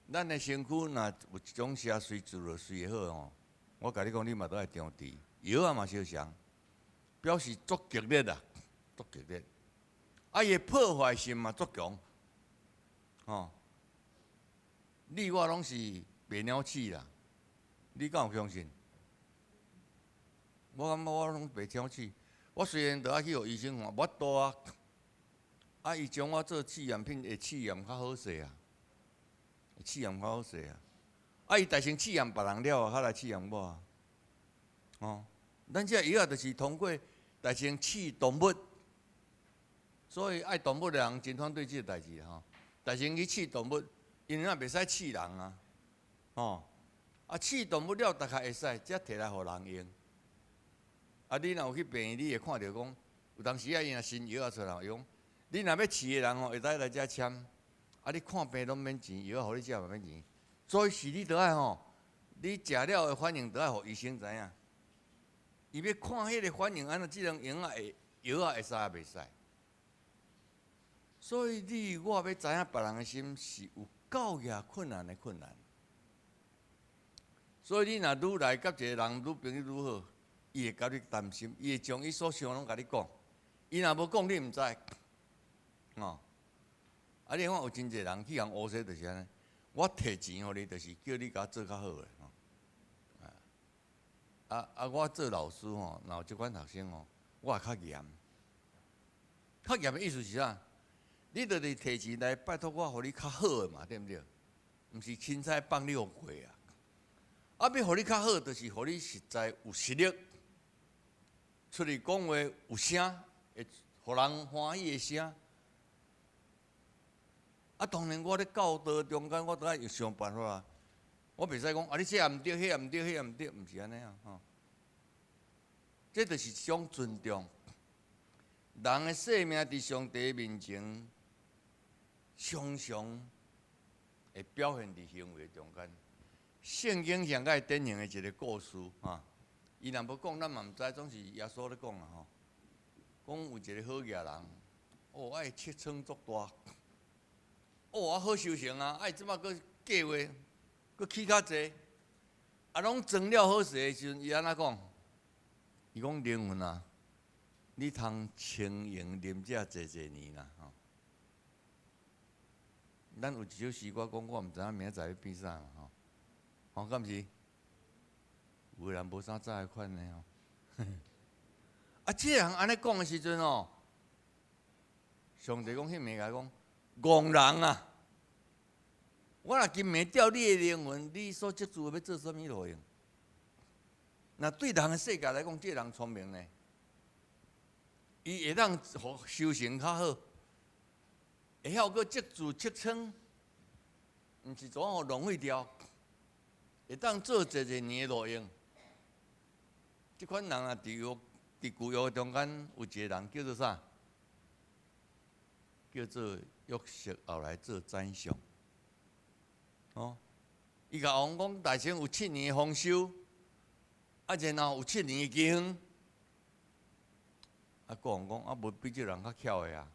咱的身躯若有一种啥随自就随好吼，我甲你讲，你嘛都爱重视，药啊嘛相像，表示足激烈啊，足激烈。啊，伊破坏性嘛足强，吼。你我拢是白鸟鼠啦，你敢有相信？我感觉我拢白鸟鼠。我虽然都爱去互医生看，无多啊。啊，伊将我做试验品，会试验较好势啊。试验较好势啊！啊，伊大先试验别人了啊，才来试验我啊。哦，咱这药啊，就是通过大先试动物，所以爱动物的人真反对这个代志吼。大先去试动物，因为咱袂使试人啊。哦，啊，试动物了，大概会使，才摕来互人用。啊，你若有去病院，你会看到讲，有当时啊，伊若新药啊出来用，你若要试的人吼，会使来遮签。啊！你看病拢免钱，药互你食嘛免钱。所以是你得爱吼，你食了的反应得爱互医生知影。伊要看迄个反应，安怎即种药啊会使啊袂使。所以你我要知影别人的心是有够也困难的困难。所以你若愈来甲一个人愈朋友愈好，伊会甲你担心，伊会将伊所想拢甲你讲。伊若无讲，你毋知，哦。啊！你看有真侪人去互乌西，就是安尼。我摕钱互你，就是叫你甲我做较好诶吼。我做老师吼，若有即款学生吼，我也较严。较严的意思是啥？你就是摕钱来拜托我，互你较好诶嘛，对毋对？毋是凊彩放你互过啊。啊，要互你较好，就是互你实在有实力，出去讲话有声，会互人欢喜诶声。啊，当然，我咧教导中间，我都爱想办法啊。我袂使讲啊，你这也毋对，迄也毋对，迄也毋对，毋是安尼啊，吼。这就是一种尊重。人的生命伫上帝面前，常常会表现伫行为中间。圣经上个典型的一个故事哈，伊若要讲，咱嘛毋知，总是耶稣咧讲啊吼。讲有一个好野人，哦，爱七寸足大。哦，啊好修行啊！哎，即马佫计划，佫起较济，啊，拢装了好势的时阵，伊安怎讲？伊讲灵魂啊，你通清盈啉遮济年啦吼。咱有一首诗歌讲，我毋知影明仔载要变啥吼，吼敢毋是？有人无啥早的款呢吼。啊，即个人安尼讲的时阵哦，上帝讲迄物甲讲。戆人啊！我若今暝调你的灵魂，你所接触要做啥物路用？那对人的世界来讲，这个人聪明呢，伊会当修行较好，会晓阁接触切磋，毋是总互浪费掉。会当做一年的路用。即款人啊，伫旧约中间有一个人叫做啥？叫做约瑟，后来做宰相。哦，伊甲王讲，大清有7年的丰收，啊，然后有7年的饥荒。啊，国王讲啊，无比这人较巧的啊，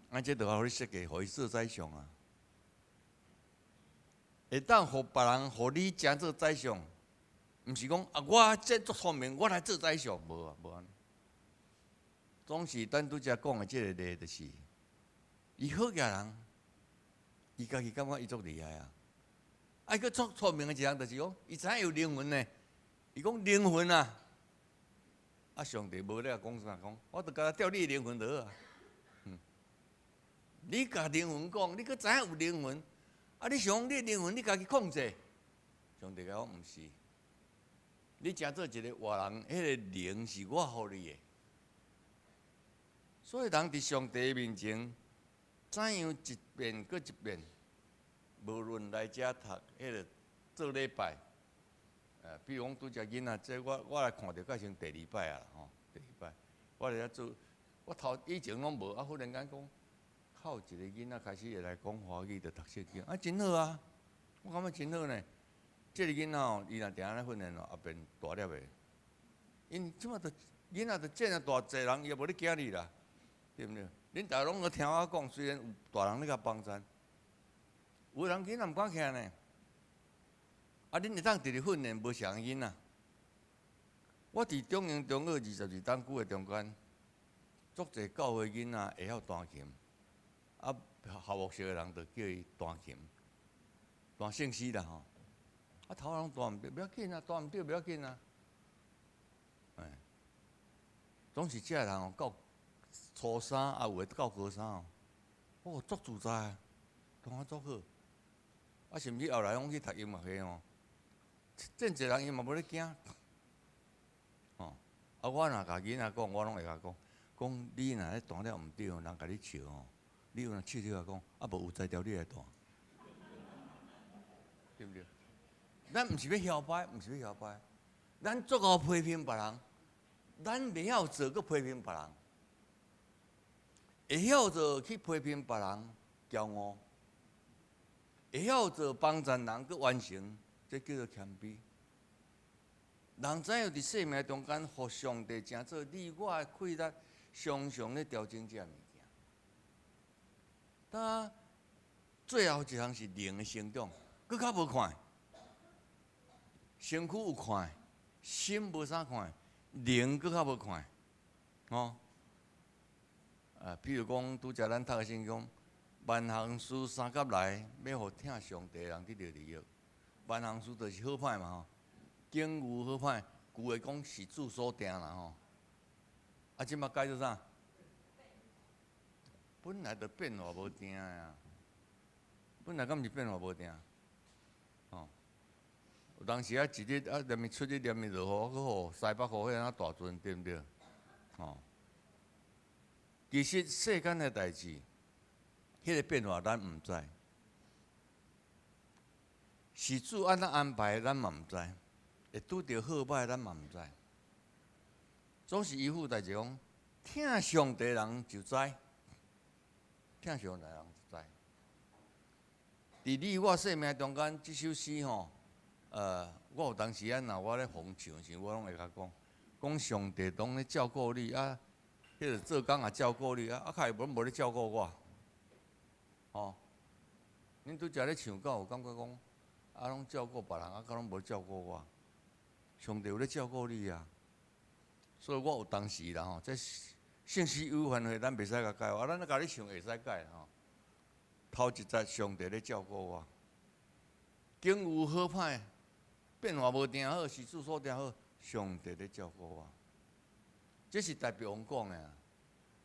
啊，这著互你设计，互伊做宰相啊。会当互别人，互你真做宰相，毋是讲啊，我这足聪明，我来做宰相，无啊，无安尼。总是咱拄则讲的这个例，就是，伊好个人，伊家己感觉伊足厉害啊。啊，佫足聪明的一人，就是讲，伊知影有灵魂呢。伊讲灵魂啊，啊，上帝无咧讲啥，讲我著甲他调你的灵魂就好啊。你甲灵魂讲，你佫知影有灵魂。啊！你想你灵魂你家己控制，上帝讲毋是，你真做一个活人，迄个灵是我互你的。所以人伫上帝面前，怎样一遍搁一遍，无论来遮读迄个做礼拜，比如讲拄只囡仔，这我来看着，改成第2摆啊吼，第2摆，我来遐做，我以前拢无，啊忽然间讲。靠一个囡仔开始会来讲华语，就读圣经，啊，真好啊！我感觉真好呢。这个囡仔哦，伊若定安尼训练哦，后边大粒的。因即马囡仔就见了大济人，伊也无咧惊你啦，对毋对？恁逐个拢在听我讲，虽然有大人咧甲帮衬，有人囡仔毋敢徛呢。啊，恁会当直直训练无像囡仔。我伫中英中学22档久的中间，足济教会囡仔会晓弹琴。啊，校牧社的人就叫伊弹琴，弹圣诗啦吼。啊，头人弹毋对，不要紧啊，弹毋对不要紧啊。哎，总是遮个人哦，到初3啊，有诶到高3哦，哦，足自在啊，弹啊足好。啊，甚至后来拢去读音乐系哦，真侪人伊嘛无咧惊。哦，啊，我若甲囡仔讲，我拢会甲讲你若咧弹了毋对，人甲你笑哦。你有若笑笑讲，啊无有才调你来弹，对不对？咱毋是要嚣摆，毋是要嚣摆，咱足够批评别人，咱袂晓做，搁批评别人，会晓做去批评别人，骄傲，会晓做帮助人搁完成，这叫做谦卑。人知影伫生命中间，互上帝真做你我的气力，常常咧调整这物。啊，最后一项是灵的成长，搁较无看，身躯有看，心无啥看，灵搁较无看，哦。比如讲，拄则咱读的圣经讲，万行事三甲来，要互听上帝的人得到利益。万行事就是好歹嘛吼，境遇好歹，旧的讲是主所定啦吼。啊，即马改做啥？本来就变化无定呀，本来敢毋是变化无定，哦，有当时啊，一日啊，连咪出日连咪落雨，搁好西北雨迄安大阵，对毋对？哦，其实世间的代志，迄个变化咱毋知，是主安怎安排，咱嘛毋知，会拄着好歹，咱嘛毋知。总是依附代志讲，听上帝人就知。听上来人知，伫你我生命中间，即首诗吼，我有当时啊，若我咧逢唱时，我拢会甲讲上帝拢咧照顾你啊，迄个做工也照顾你啊，较无咧照顾我，吼。恁拄则咧唱到，有感觉讲啊，拢照顾别人，啊，甲拢无照顾我。上帝有咧照顾你啊，所以我有当时啦吼，这。信息有范围，咱袂使甲改，啊，咱甲你唱会使改吼。头一节上帝咧照顾我，境遇好歹，变化无定好，是主所定好，上帝咧照顾我。这是代表王讲的。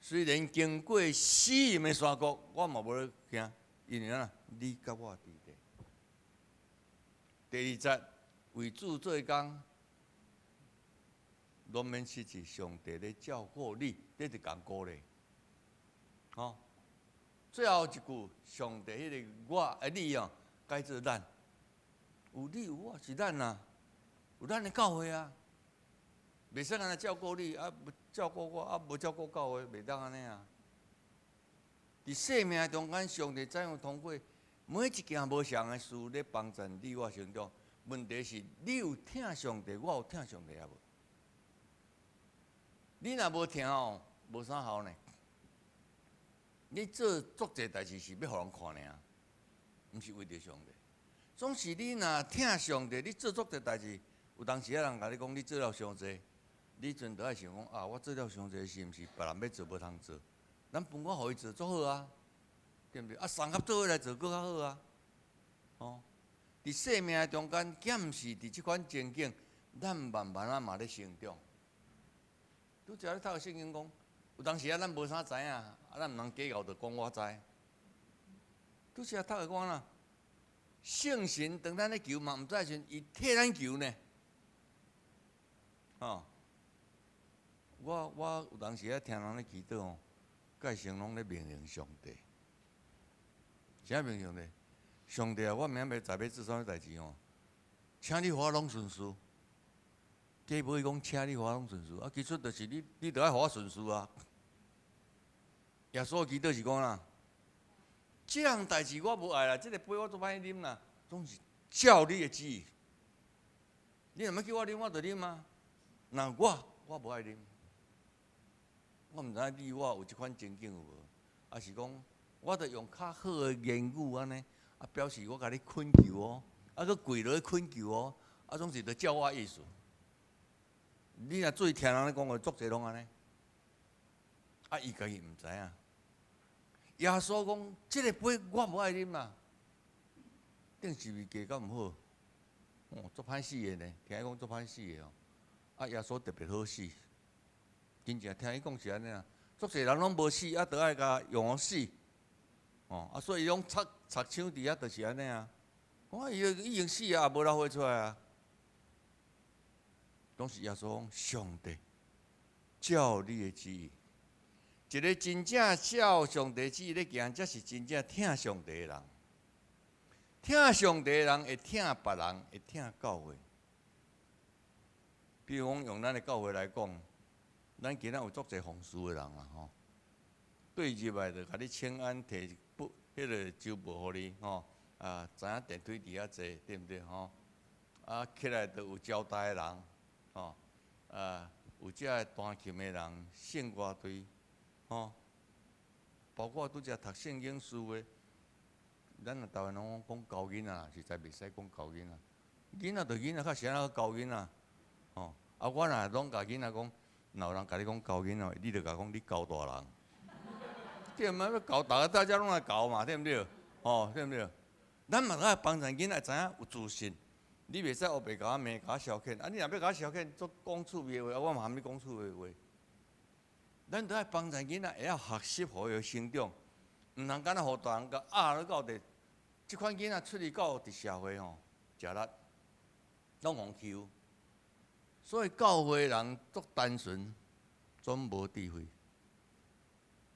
虽然经过死荫的山谷，我嘛无咧惊，因为啊，你甲我伫地。第2节为主做工。拢免失去，上帝咧照顾你，这是共鼓励。吼，最后一句，上帝迄个我你哦，改做咱，有你有我是咱啊，有咱的教会啊，袂使安尼照顾你，啊无照顾我，啊无照顾教会，袂当安尼啊。伫生命中间，上帝怎样通过每一件无相的事咧帮助你我成长？问题是你有听上帝，我有听上帝啊无？你若无听哦，无啥效呢。你做足侪代志是要互人看尔，毋是为着上帝。总是你若听上帝，你做足侪代志，有当时啊人甲你讲你做了伤济，你阵就爱想讲啊，我做了伤济是毋是别人要做无通做？咱分我互伊做足好啊，对毋对？啊，三合做伙来做搁较好啊。哦，伫生命中间，检视伫即款情景，咱慢慢啊嘛咧成长。拄则咧读圣经讲，有当时啊咱无啥知影，啊咱毋通假傲着讲我知。拄则读个讲啦，圣神当咱咧求嘛，毋知时伊替咱求呢。哦，我有当时啊听人咧祈祷哦。介成拢咧命令上帝，啥命令呢？上帝啊，我明仔要在要做啥物代志哦？请你互我拢顺遂。计无伊讲请你互我拢顺遂，啊，其实就是你着爱互我顺遂啊。耶稣祈祷是讲啦，即项代志我无爱啦，即个杯我做歹啉啦，总是照你的旨意。你若要叫我啉，我着啉啊。那我无爱啉。我毋知影你我有即款情景有无？啊是讲，我着用较好的言语安尼，啊表示我甲你恳求哦，啊佮跪落去恳求哦，啊总是着照我意思。你若注意听人咧讲话，足侪拢安尼，啊伊家己毋知影。耶稣讲，即个杯我无爱啉啦，顶是毋加甲毋好？哦，足歹死的呢，听伊讲足歹死的哦。啊耶稣特别好死。真正听伊讲是安尼啊，足侪人拢无死，啊，得爱甲用死，哦，啊，所以拢插枪伫遐，就是安尼啊。我伊已经死啊，也无老活出来啊。拢是耶稣讲，上帝照你的旨意，一个真正照上帝旨意咧行，才是真正听上帝的人。听上帝的人会听别人，会听教会。比如讲，用咱的教会来讲。咱今仔有足侪奉事的人啦吼，对入来就甲你请安，摕迄个周报互你吼，啊，知影电梯伫遐坐，对毋对吼？啊，起来就有招待的人，吼，有遮个弹琴的人，圣乐队，吼，包括拄则读圣经书的，咱台湾拢讲教囡仔，实在袂使讲教囡仔，囡仔就囡仔，较谁人教囡仔，吼，啊，我若拢甲囡仔讲。若有人甲你讲教囡仔，你着甲讲你教大人，对嘛？要教大家拢来教嘛，对毋对？哦，对毋对？咱嘛爱帮助囡仔知影有自信，你袂使黑白甲我骂、甲我消遣。啊，你若要甲我消遣，做讲趣味的话，我嘛含你讲趣味的话。咱着爱帮助囡仔会晓学习，互伊成长，毋通干那互大人甲压到地。即款囡仔出去到伫社会吼，食力，拢互欺。所以教会人足单纯，总无智慧。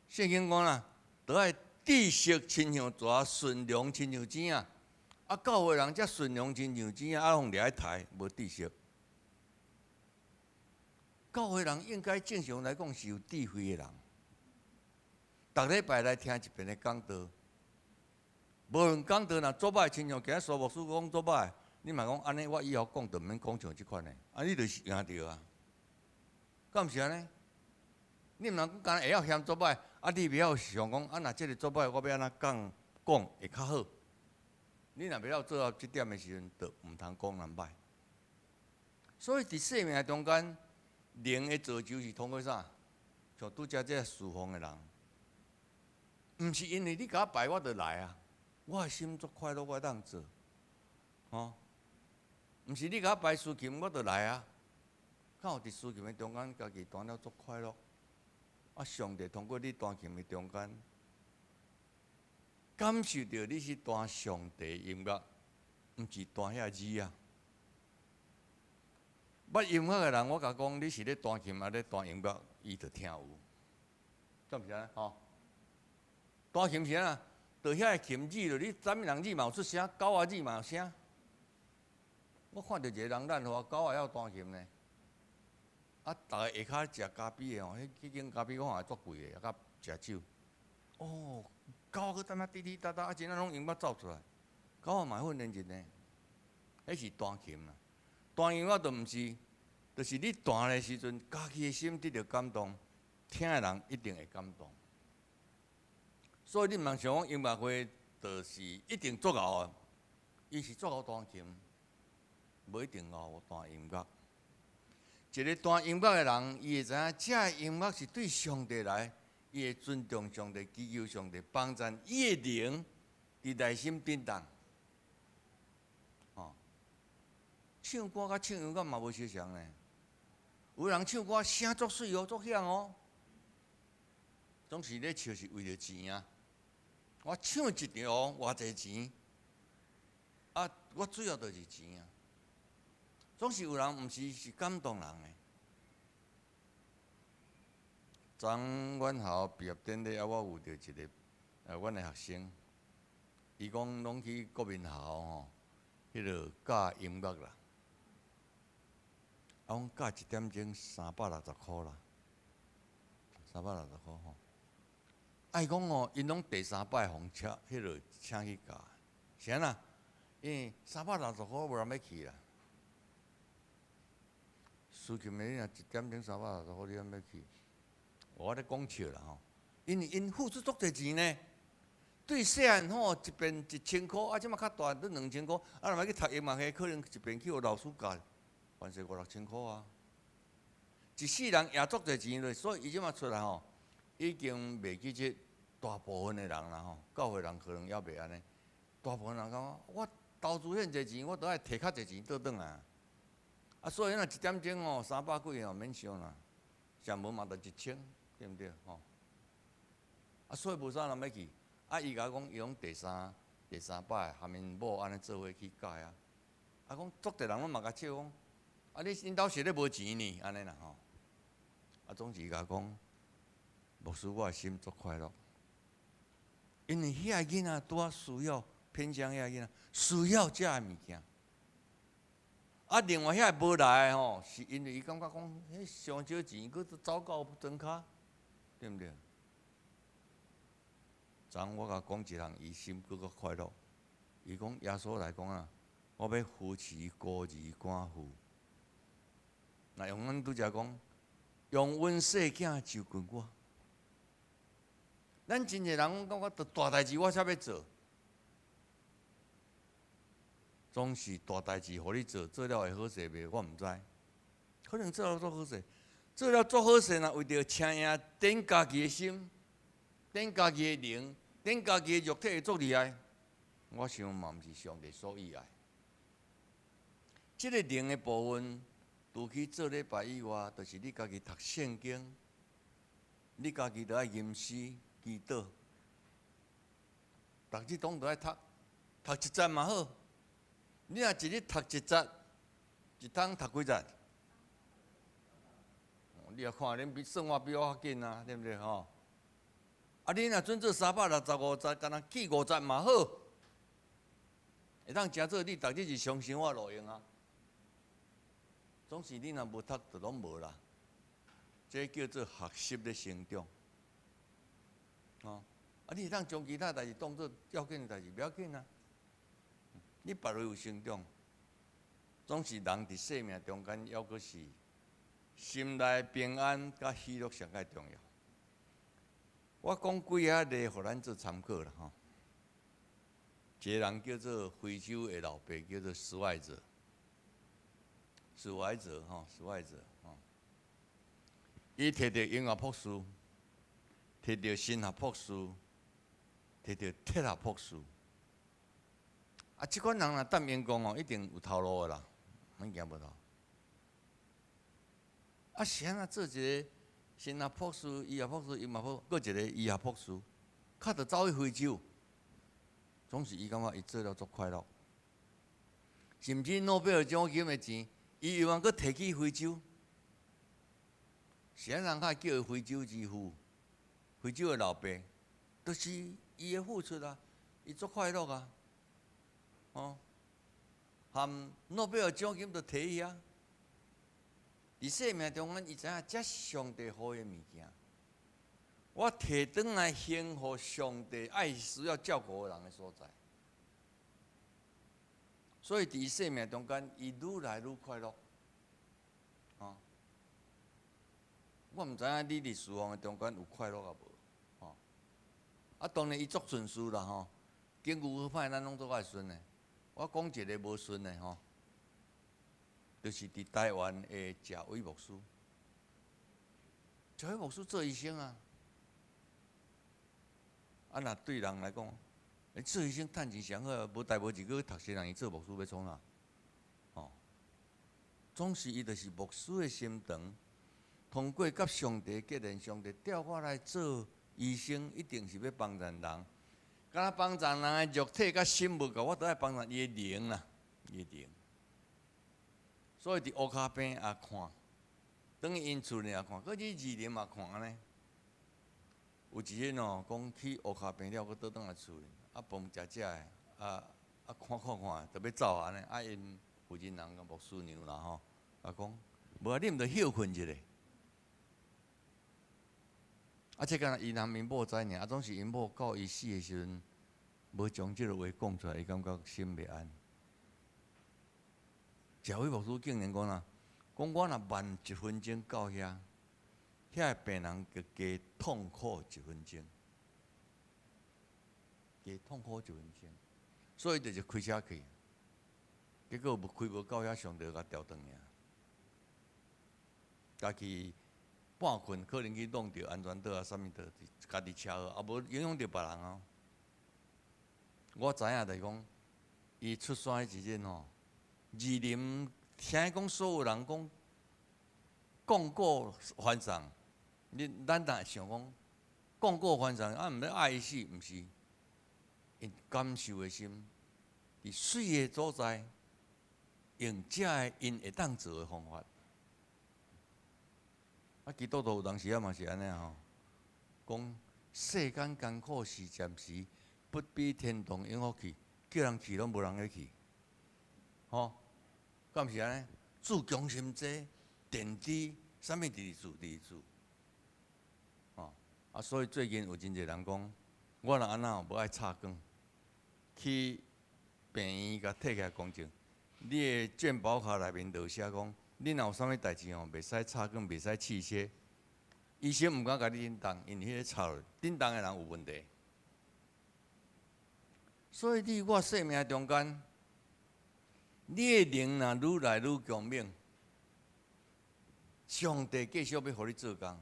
圣经讲啦，得爱知识亲像蛇，顺良亲像钱仔。啊，教会人则顺良亲像钱仔，啊，互掠刣，无知识。教会人应该正常来讲是有智慧的人。逐礼拜来听一遍的讲道，无论讲道若做歹，亲像今日苏牧师讲做歹。你嘛讲安尼，我以后讲就毋免讲像即款的，啊，你就是赢着啊，敢毋是安尼？你毋通讲干会晓嫌做歹，啊，你袂晓想讲啊，若即个做歹，我要安怎讲会较好？你若袂晓做到即点的时阵，就毋通讲人歹。所以伫生命中间，灵的造就是通过啥？像拄则这侍奉的人，毋是因为你甲我拜我就来啊，我的心足快乐，我当做，吼。毋是你甲我摆司琴，我就来啊！敢有伫司琴的中间，家己弹了足快乐。啊，上帝通过你弹琴的中间，感受到你是弹上帝音乐，毋是弹遐字啊。捌音乐的人，我甲讲，你是咧弹琴啊，咧弹音乐，伊就听有。敢毋是安尼？吼，弹琴是安怎？就遐个琴字，就你啥物人字嘛有出声，狗仔字嘛有声。我看到一个人咱狗也晓弹琴呢。啊，逐个下骹食咖啡的哦，迄间咖啡我看也足贵的，啊，甲食酒。哦，狗去踮遐滴滴答答，啊，真啊拢音乐走出来。狗也嘛训练一呢，迄是弹琴啦。弹音乐就毋是，就是你弹的时阵，家己的心得到感动，听的人一定会感动。所以你毋通想讲音乐会就是一定足够啊，伊是足够弹琴，无一定够弹音乐。一个弹音乐的人，伊会知影，这音乐是对上帝来，伊会尊重上帝，祈求上帝帮助伊的灵伫内心震动。哦，唱歌甲唱音乐嘛无相像呢。有人唱歌声足水哦，足响哦，总是咧唱是为了钱啊。我唱一场偌济钱，啊，我主要就是钱啊。总是有人毋是感动人的。昨阮校毕业典礼啊，我有着一个阮的学生，伊讲拢去国民校吼，迄落教音乐啦，啊，讲教1点钟360箍啦，360箍吼。啊，伊讲哦，因拢第3摆红车，迄落请去教，是安那？因为360箍无人要去啦。苏琴的，你若1点钟360箍，你敢要去？我咧讲笑啦吼，因为因付出足侪钱呢。对细汉吼，一遍1000箍，啊，即马较大都2000箍，啊，若要去读音乐系，可能一遍去学老师教，凡是5、6千箍啊。一世人也足侪钱咧，所以伊即马出来吼，已经袂记即大部分的人啦吼，教会人可能也袂安尼。大部分人讲，我投资遐侪钱，我都爱摕较侪钱倒转来。啊，所以若1点钟哦，300几哦，免想啦，上无嘛就1000，对毋对？吼。啊，所以无啥人要去。啊，伊甲我讲，伊讲第三摆含因某安尼做伙去教啊。啊，讲足侪人拢嘛甲笑讲，啊，恁兜是咧无钱呢？安尼啦吼。啊，总是甲讲，牧师我的心足快乐，因为遐个囡仔拄啊需要偏向遐个囡仔需要遮个物件。啊，另外遐个无来的吼，是因为伊感觉讲，迄上少钱，佫走到庄骹，对毋对？昨我甲讲一项，伊心佫较快乐。伊讲耶稣来讲啊，我要扶持孤儿寡妇。那用阮拄则讲，用阮细囝就近我。咱真侪人感觉着大代志我才要做，总是大代志互你做，做了会好势袂？我毋知，可能做了做好势，做了做好势，若为着请赢顶家己的心，顶家己的灵。恁家己的肉体会足厉害，我想嘛毋是上帝所意爱。即个灵的部分，除去做礼拜以外，就是你家己读圣经，你家己着爱吟诗祈祷，逐日拢着爱读，读一节嘛好。你若一日读一节，一通读几节？你也看恁算法比我较紧啊，对毋对吼？啊！你若准做365节，敢若记5节嘛好，会当诚做你逐日是上生活路用啊。总是你若无读，就拢无啦。这叫做学习的成长。哦，啊！你会当将其他代志当做要紧的代志，不要紧啊。你别个有成长，总是人伫生命中间，要阁是心内平安甲喜乐上介重要。我讲几下例，互咱做参考啦吼。一个人叫做非洲的老爸，叫做施外者。施外者吼，施外者吼。伊摕到音乐博士，摕到神学博士，摕到铁学博士。啊，即款人若担员工哦，一定有头路的啦，免惊无头。啊，是安怎做一个？神学博士、医学博士、音乐博士，搁一个医学博士，较着走去非洲，总是伊感觉伊做了足快乐。甚至诺贝尔奖金的钱，伊又通搁摕去非洲。是安人较叫伊非洲之父，非洲的老爸，就是伊的付出啊，伊足快乐啊，哦。含诺贝尔奖金都摕去啊。伫生命中间，伊知影这上帝好的物件，我摕转来献互上帝爱需要照顾的人的所在。所以伫生命中间，伊愈来愈快乐。哦，我毋知影你伫侍奉的中间有快乐啊无？哦，啊，当然伊足顺遂啦吼。经牛好歹，咱拢做爱顺的。我讲一个无顺的吼。就是伫台湾的贾伟牧师，贾伟牧师做医生啊，啊，若对人来讲，做医生趁钱上好，无代无志去读书，人伊做牧师要创啊？哦，总是伊就是牧师的心肠，通过甲上帝结连，上帝调我来做医生，一定是要帮助人。敢若帮助人的肉体甲心无够，我都爱帮助伊的灵啦，伊的灵。所以伫乌骹边也看，等于因厝里也看，搁去二林嘛看呢。有一日哦，讲去乌骹边了，搁倒转来厝里，啊饭食食的，看，就要走安尼。啊因负责人甲牧师娘啦吼，讲，无啊你毋着休困一下。这敢若伊男因某知尔，总是因某到伊死的时阵，无将即个话讲出来，伊感觉心袂安。贾伟牧师竟然讲啦，讲我若慢1分钟到遐，遐个病人就加痛苦1分钟，加痛苦1分钟，所以就是开车去，结果开无到遐，上帝甲调转尔，家己半困，可能去弄着安全岛啊，啥物岛，家己车祸，也无影响到别人哦。我知影就是讲，伊出山迄一日吼。二林听讲，所有人讲讲过翻送，咱若想讲讲过翻送，毋免爱伊死，毋是，因感受的心，伫水的所在，用这个因会当做的方法。基督徒有当时嘛是安尼吼，讲世间艰苦是暂时，不比天堂永福去，叫人去拢无人会去，吼。敢是安尼？自强心济，电池，啥物第二次，哦，所以最近有真侪人讲，我若安那无爱插管，去病院甲摕起来公证，你的健保卡内面就写讲，你若有啥物代志吼，袂使插管，袂使气切，医生毋敢甲你叮当，因为迄个插叮当的人有问题。所以你我生命中间。你的灵若愈来愈强猛，上帝继续要互你做工。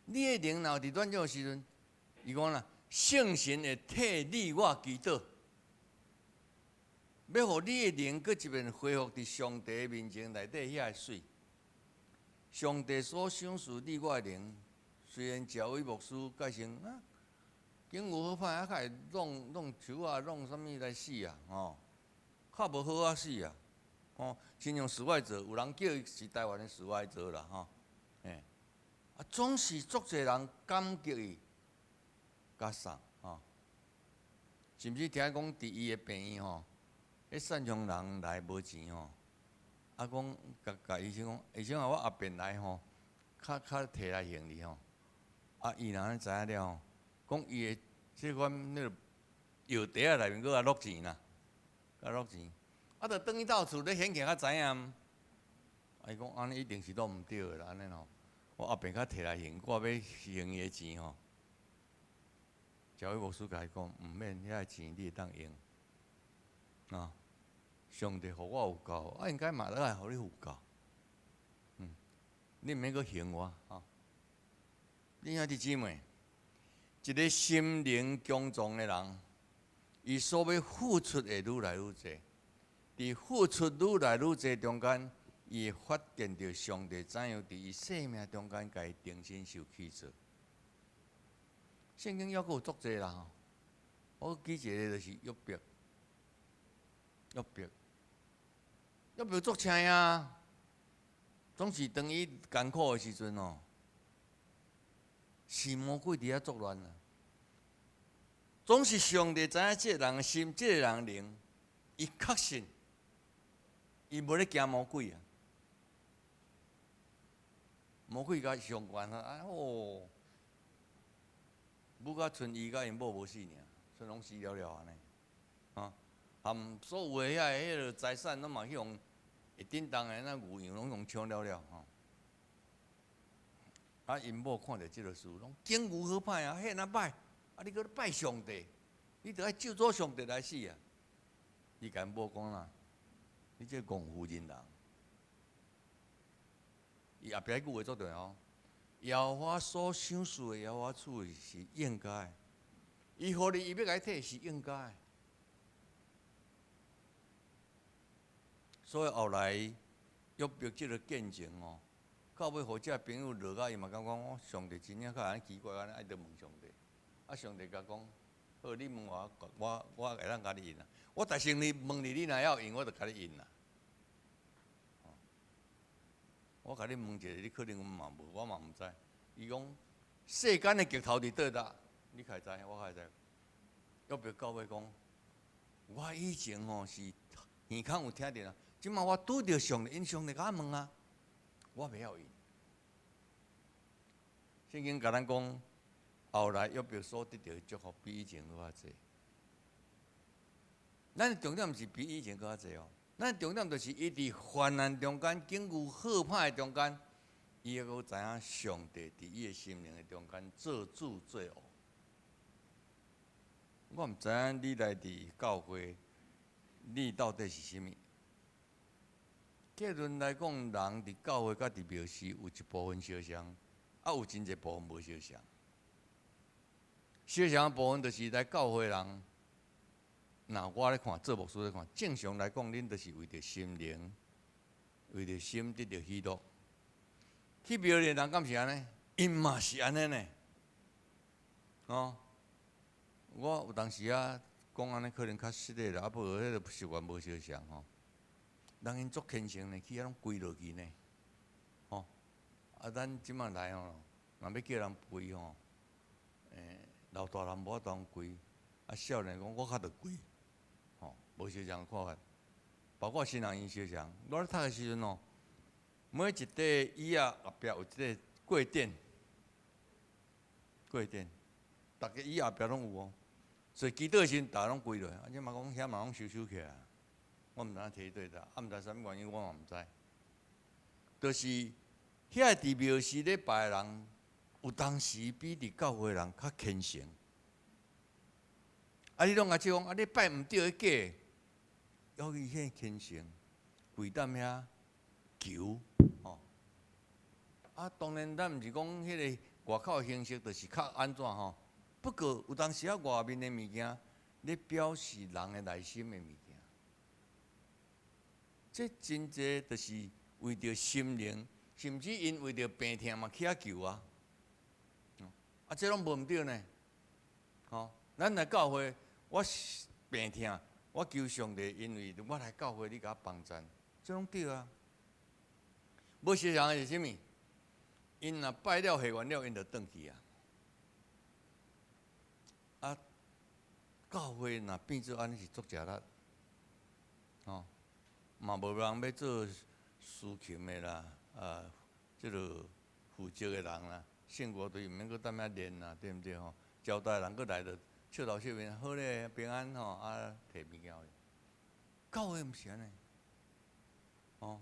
你的灵若伫短少时阵，伊讲啦，圣神会替你我祈祷，要互你的灵搁一遍恢复伫上帝面前内底遐个水。上帝所赏赐你我的灵，虽然贾伟牧师改成啊，经有好歹啊，较会弄树啊，弄啥物来死啊，吼。较无好啊死啊！哦，亲像施外者，有人叫伊是台湾的施外者啦，吼，总是足侪人感激伊，甲送，吼，甚至听讲伫伊的病院吼，迄善良人来无钱吼，讲甲医生讲，医生啊，我后边来吼，较摕来行李吼，伊若安尼知影了吼，讲伊的即款迄个药袋仔内面搁落钱啦。甲落钱，就转去到厝咧显现较知影。伊讲安尼一定是弄毋对的啦，安尼吼。我后边较摕来还，我要还伊的钱吼。教会牧师甲伊讲，毋免遐个钱你会当用。啊，上帝互我有够，应该嘛都爱互你有够。你毋免搁还我吼。你兄弟姊妹，一个心灵强壮的人。伊所要付出的愈来愈多，伫付出愈来愈多中间，伊会发现到上帝怎样伫伊生命中间，甲伊定身受起做。圣经还阁有足济啦，我举一个就是约伯，约伯足青啊，总是当伊艰苦的时阵哦，是魔鬼伫遐作乱啊。总是上帝知影这个人的心，这个人的灵，伊确信伊无咧惊魔鬼啊，魔鬼甲上悬啊！哦，母甲剩伊甲因某无死尔，剩拢死了了安尼，啊，含所有诶迄个财产拢嘛去用会叮当诶那牛羊拢抢了了吼。啊，因某看着即个事，拢经牛好歹啊，迄哪歹？啊，你搁咧拜上帝，你着爱救助上帝来死啊！伊甲因某讲啦，你这戆妇人人，伊后壁迄句话做对哦。耶和华所想事的，耶和华处的是应该的，伊互你，伊要甲你摕是应该的。所以后来约伯即个见证哦，到尾互遮朋友落甲伊嘛，感觉讲上帝真正较安尼奇怪，安尼爱得问上帝。啊，上帝甲讲，好，你问我会当甲你应啊。我逐生你问你，你若要应，我就甲你应啦。我甲你问一下，你可能嘛无，我嘛毋知。伊讲世间的极头伫倒搭，你开知，我开知。约伯到尾讲，我以前吼是耳孔有听着啊，即马我拄着上帝，因上帝甲我问啊，我袂晓应。圣经甲咱讲，后来约伯所得到的祝福比以前搁较济。咱的重点毋是比以前搁较济哦。咱重点就是伊伫患难中间、经过好歹的中间，伊还阁知影上帝伫伊的心灵的中间做主做王。我毋知影你来伫教会，你到底是啥物？结论来讲，人伫教会甲伫庙寺有一部分相像，啊有真侪部分无相像。相像的部分就是来教会人。那我咧看做牧师咧看，正常来讲，恁就是为着心灵，为着心得着喜乐。去庙里人敢是安尼？因嘛是安尼呢。哦，我有当时啊讲安尼可能较失礼啦，啊无迄个习惯无相像吼。人因足虔诚呢，去遐拢跪落去呢。吼，啊咱即马来吼，若要叫人跪吼，老大人无法当跪，啊少年讲我较着跪。无相像看法，包括新人因相像。我咧读的时阵哦，每一块椅仔后壁有一个过垫，过垫，逐个椅后壁拢有哦。所以祈祷的时阵，逐个拢跪落，啊，即嘛讲遐嘛拢收起来。我毋知影摕对倒，啊，毋知啥物原因，我嘛毋知。就是遐伫庙寺咧拜的人，有当时比伫教会人较虔诚。啊，你拢甲讲，啊，你拜毋对迄假。要伊遐虔诚，跪踮遐求，吼。啊，当然咱毋是讲迄个外口的形式，就是较安怎吼。不过有当时啊，外面的物件，咧表示人的内心的物件。这真济就是为着心灵，甚至因为着病痛嘛去遐求啊。啊，这拢无毋对呢。吼，咱来教会，我病痛。我求上帝，因为我来教会，你甲我帮衬，这拢对啊。要相像的是啥物？因若拜了下完了，因就转去啊。啊，教会若变做安尼是足食力，吼，嘛无人要做司琴的啦，即个负责的人啦，圣歌队毋免搁踮遐练啦，对毋对吼？招待人搁来着。笑头笑面，好咧，平安吼，啊，摕物件。教会毋是安尼，哦，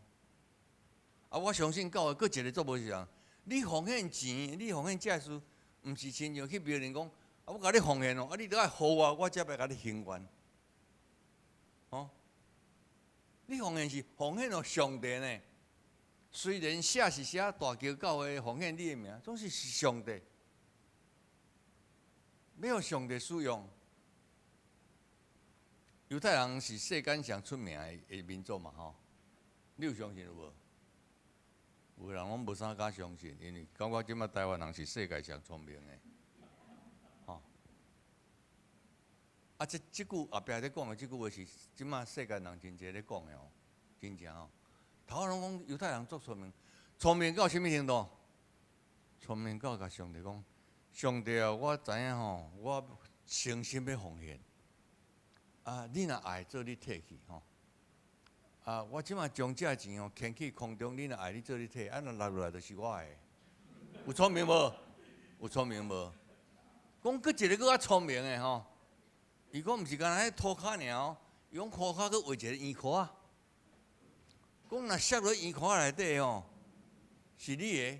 啊，我相信教会佫一个做无是人，你奉献钱，你奉献这事，毋是亲像去别人讲，啊，我甲你奉献哦，啊，你着爱互我才要甲你还愿，哦，你奉献是奉献哦上帝呢，虽然写是写大桥教会奉献你的名，总是上帝。没有上帝使用，犹太人是世间上出名的民族嘛吼，你有相信无？有人拢无啥敢相信，因为感觉即马台湾人是世界上聪明的，吼。啊，即句后壁咧讲的即句话是即马世界人真侪咧讲的哦，真正哦。头仔拢讲犹太人足聪明，聪明到什么程度？聪明到甲上帝讲。上帝啊，我知影吼，我诚心要奉献。啊，你若爱做，你摕去吼。我即马将这钱哦，牵去空中，你若爱你做你摕，若落来就是我的。有聪明无？有聪明无？讲佫一个佫较聪明的吼，伊讲毋是干那涂骹尔哦，伊讲涂骹佫画一个圆箍啊。讲若摔落圆箍内底吼，是你的，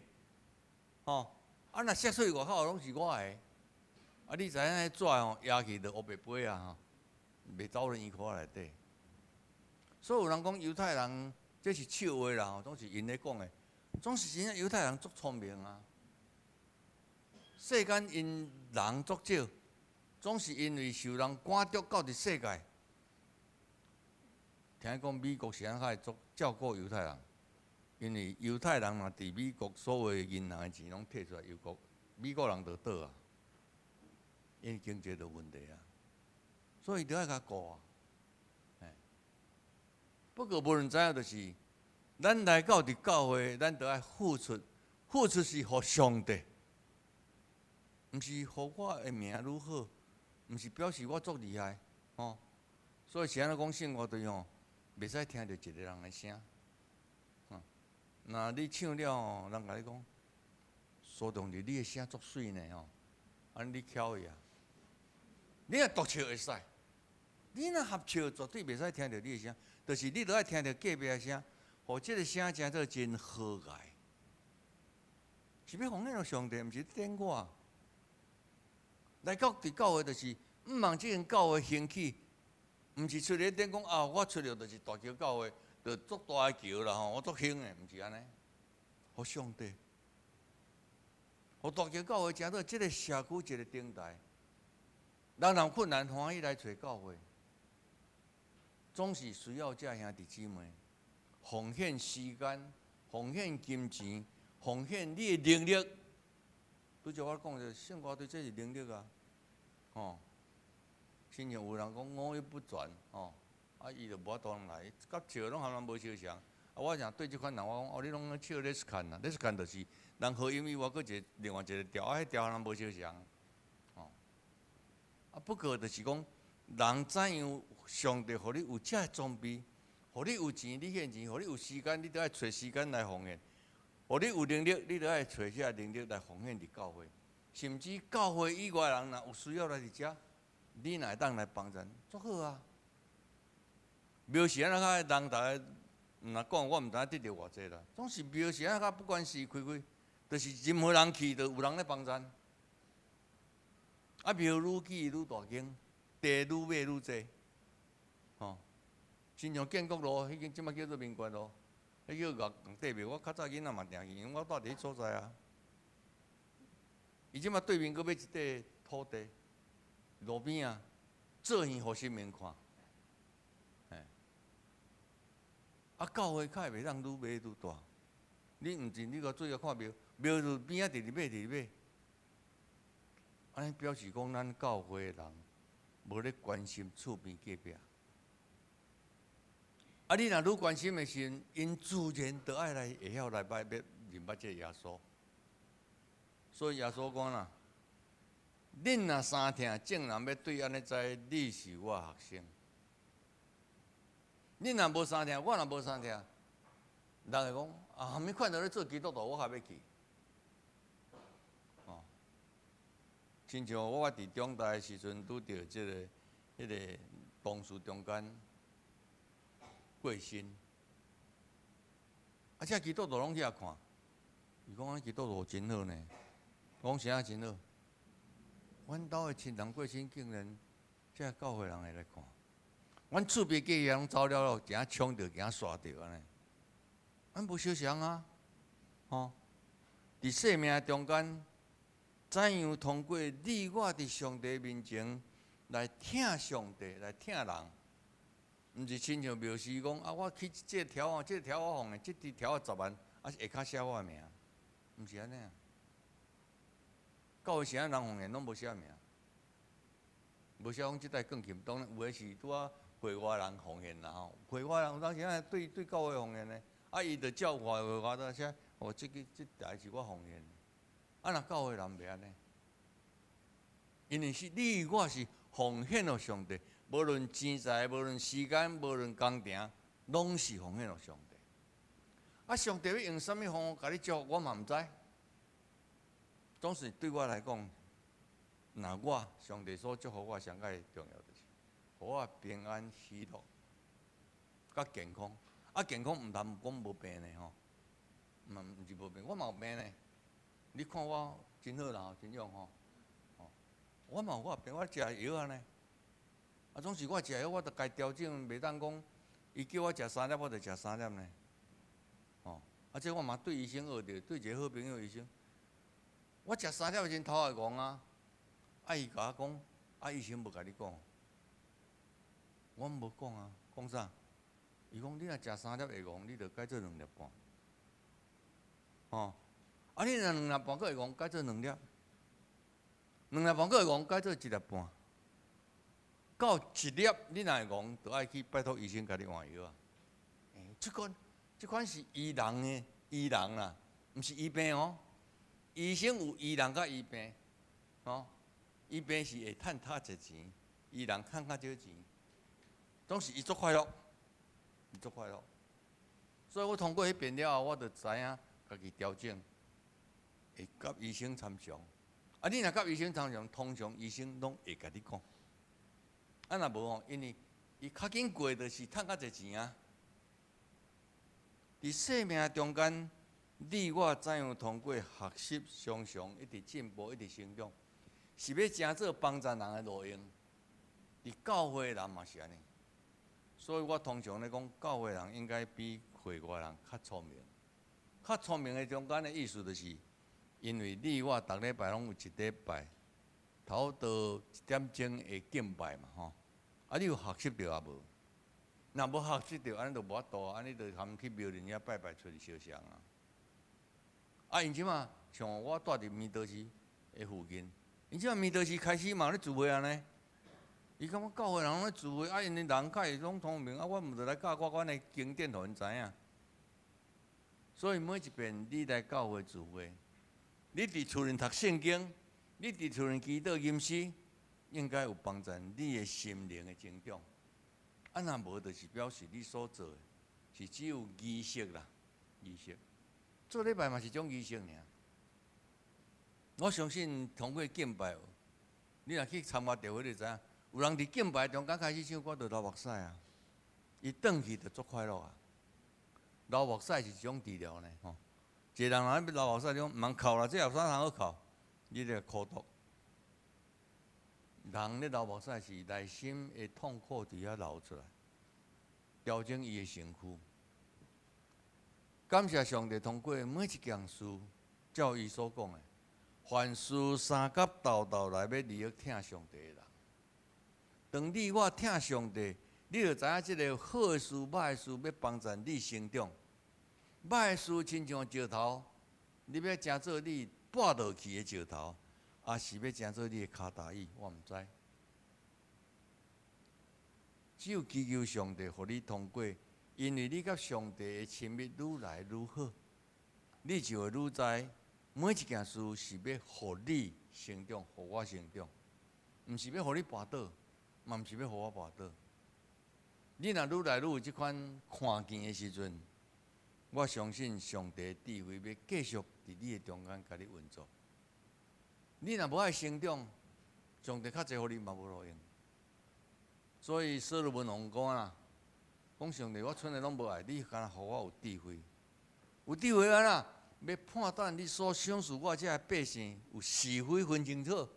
吼，若摔出去外口拢是我的。你知影迄纸吼压去就黑白飞啊吼，袂走入圆箍内底。所以有人讲犹太人这是笑话啦，吼，总是因咧讲的，总是真正犹太人足聪明啊。世间因人足少，总是因为受人赶逐到伫世界。听讲美国是安怎会照顾犹太人，因为犹太人若伫美国所有银行的钱拢摕出来，美国人就倒啊，因为经济就问题啊，所以就要甲顾啊。不过无人知影，就是咱来到伫教会，咱都要付出，付出是互上帝。毋是互我的名愈好，毋是表示我足厉害，吼。所以是安尼讲，圣乐队吼，袂使听到一个人的声，若你唱了吼，人甲你讲，苏同志，你的声足水呢吼，安尼你巧伊啊。你若独唱会使，你若合唱绝对袂使听到你的声，就是你都爱听到隔壁的声，互即个声真做真和谐，是要奉献上帝，毋是点我。来到伫教会，就是毋望即间教会兴起，毋是出来点讲啊，我出了就是大桥教会，就足大个桥啦吼，我足兴的，毋是安尼。互上帝，互大桥教会成做即个社区一个顶台，人人困难欢喜来找教会，总是需要这兄弟姊妹奉献时间、奉献金钱、奉献你的能力。拄则我讲着，圣歌队这是能力啊，吼。亲像有人讲五音不全，吼，伊就无法度通来，甲笑拢含人无相像。我常对即款人我讲，你拢咧笑咧是看啦，咧是看就是人和音以外，搁另外一个调，迄调人无相像，吼。不过就是讲，人怎样上帝互你有遮个装备，互你有钱你献钱，互你有时间你都要找时间来奉献。互你有能力，你就要找遐能力来奉献伫教会，甚至教会以外人若有需要来伫遮，你若会当来帮衬，足好啊。庙是安怎人逐个若讲，我毋知影得着偌济啦。总是庙是安怎不管事开开，就是任何人去，就有人咧帮衬。庙愈起愈大间，地愈买愈济，吼。亲像建国路，迄间即摆叫做民权路。迄叫玉地庙，我较早囡仔嘛定去，因为我住伫迄所在啊。伊即马对面阁买一块土地，路边啊，做园互新民看。教会较会袂当愈买愈大。你毋进，你个做要看庙，庙就边仔直直买直直买。安尼表示讲，咱教会的人无咧关心厝边隔壁。你若愈关心的时，因自然就爱来会晓来拜要认捌这耶稣。所以耶稣讲啦，恁若三听，众人要对安尼知，你是我学生。恁若无三听，我若无三听，人会讲啊，咪看到咧做基督徒，我还要去。哦，亲像我伫中大的时阵，拄着即个迄个同事中间。过身，这基督徒拢去遐看，伊讲咱基督徒真好呢。我讲啥真好？阮兜的亲人过身，竟然这教会人会来看。阮厝边隔壁拢走了咯，惊冲着，惊刷着安尼。阮无相像啊，吼！伫生命中间，怎样通过你我伫上帝面前来听上帝，来听人？毋是亲像庙师讲啊，我去这条啊，这条我奉的，这条啊10万，啊是下骹写我的名，毋是安尼啊。教会是安人奉献拢无写名，无写讲即代更琴，当然有诶是拄啊会外人奉献啦吼，会外人有当时啊对教会奉献呢，伊就照会外头写，即代是我奉献，若教会人袂安尼，因为是你我是奉献互上帝。无论钱财，无论时间，无论工程，拢是奉献予上帝。啊，上帝要用什么方法甲你祝福，我嘛毋知。总是对我来讲，若我上帝所祝福我上界重要就是，互我平安喜乐，甲健康。啊，健康毋通讲无病呢吼，毋是无病，我嘛有病呢。你看我真好啦，真勇吼。我嘛有我病，我食药啊呢。啊，总是我食药，我着该调整，袂当讲伊叫我食3粒，我着食3粒呢。哦，啊，这我嘛对医生学着，对一个好朋友医生，我食3粒的时阵头会戆啊。啊，伊甲我讲，啊，医生无甲你讲，我无讲啊，讲啥？伊讲你若食3粒会戆，你着改做2粒半。哦，啊，你若2粒半佫会戆，改做2粒。2粒半佫会戆，改做1粒半。到1粒，你若会戆，就爱去拜托医生甲你换药啊。即款是医人啦，毋是医病哦。医生有医人甲医病，哦，医病是会趁较侪钱，医人趁较少钱，总是伊足快乐，伊足快乐。所以我通过迄遍了后，我就知影家己调整，会甲医生参详。啊，你若甲医生参详，通常医生拢会甲你讲。啊，若无吼，因为伊较紧过，就是趁较侪钱啊。伫生命中间，你我怎样通过学习，常常一直进步，一直成长，是要真做帮助人的路用。伫教会人嘛是安尼，所以我通常咧讲，教会人应该比会外人较聪明。较聪明的中间的意思就是，因为你我逐礼拜拢有一礼拜，头到1点钟会敬拜嘛吼。啊，你有学习着啊无？若无学习着，安尼就无法度啊，安尼就含去庙里遐拜拜出去烧香啊。啊，因即马像我住伫弥陀寺的附近，因即马弥陀寺开始嘛咧聚会安尼。伊感觉教会人拢咧聚会，啊，因为人甲伊拢通明啊，我毋着来教我阮的经典，互因知影。所以每一遍你来教会聚会，你伫厝里读圣经，你伫厝里祈祷吟诗，应该有帮助你的心灵的成长。啊，若无，就是表示你所做的是只有仪式啦，仪式。做礼拜嘛是种仪式尔。我相信通过敬拜，你若去参加聚会，你就知影，有人伫敬拜中间开始唱歌，就流目屎啊。伊转去就足快乐啊。流目屎是一种治疗呢，吼。一个人若要流目屎，你讲毋通哭啦，这有啥通好哭？你着苦毒。人咧流目屎是内心的痛苦伫遐流出来，调整伊的身躯。感谢上帝通过每一件事，照伊所讲的，凡事三甲斗斗来要利益听上帝的人。当你我听上帝，你就知影即个好的事、歹的事要帮助你成长。歹的事亲像石头，你要真做你跋落去的石头。啊，是要真做你的骹踏椅，我毋知。只有祈求上帝，互你通过，因为你甲上帝的亲密愈来愈好，你就会愈知每一件事是要互你成长，互我成长，毋是要互你跋倒，嘛毋是要互我跋倒。你若愈来愈有即款看见的时阵，我相信上帝的智慧要继续伫你的中间甲你运作。你若无爱成长，上帝较济互你嘛无路用。所以所罗门王讲啦，讲上帝，我剩的拢无爱，你敢若互我有智慧。有智慧安怎？要判断你所赏赐我这百姓有是非分清楚，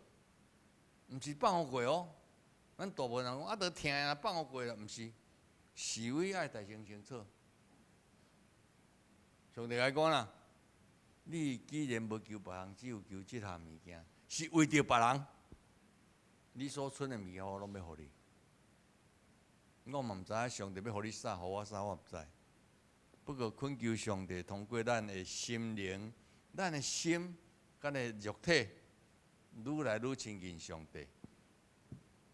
毋是放互过哦。咱大部分人讲啊，得听啊，放互过啦，毋是。是非爱大清清楚。上帝来讲啦。你既然无求别人，只有求这项物件，是为着别人。你所剩的物件，我拢要互你。我嘛毋知影上帝要互你啥，互我啥，我毋知。不过恳求上帝通过咱的心灵、咱的心、咱的肉体，愈来愈亲近上帝。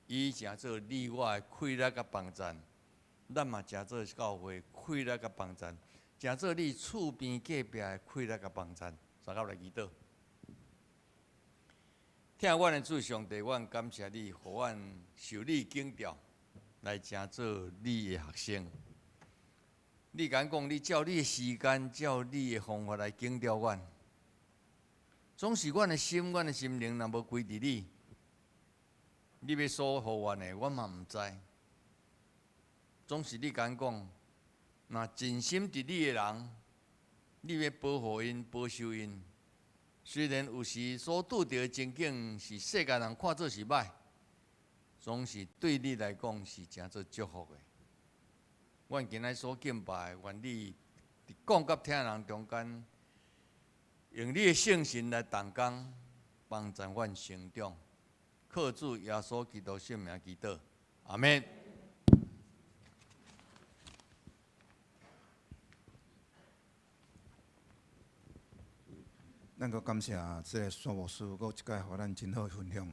伊诚做你我的快乐甲帮助，咱嘛诚做教会快乐甲帮助。诚做你厝边隔壁的快乐甲帮助，三甲来祈祷。听阮的主上帝，阮感谢你，互阮受你景调，来诚做你的学生。你敢讲，你照你的时间，照你的方法来警调阮，总是阮的心，阮的心灵若无归伫你，你要所予阮的，阮嘛毋知。总是你敢讲，若真心伫你的人，你要保护因、保守因。虽然有时所拄着的情景是世间人看做是歹，总是对你来讲是诚做祝福的。阮今仔所敬拜，愿你伫讲甲听人中间，用你的圣神来同工，帮助阮成长。靠主耶稣基督圣名祈祷，阿门。咱阁感谢这个沙牧师，阁一届互咱真好的分享。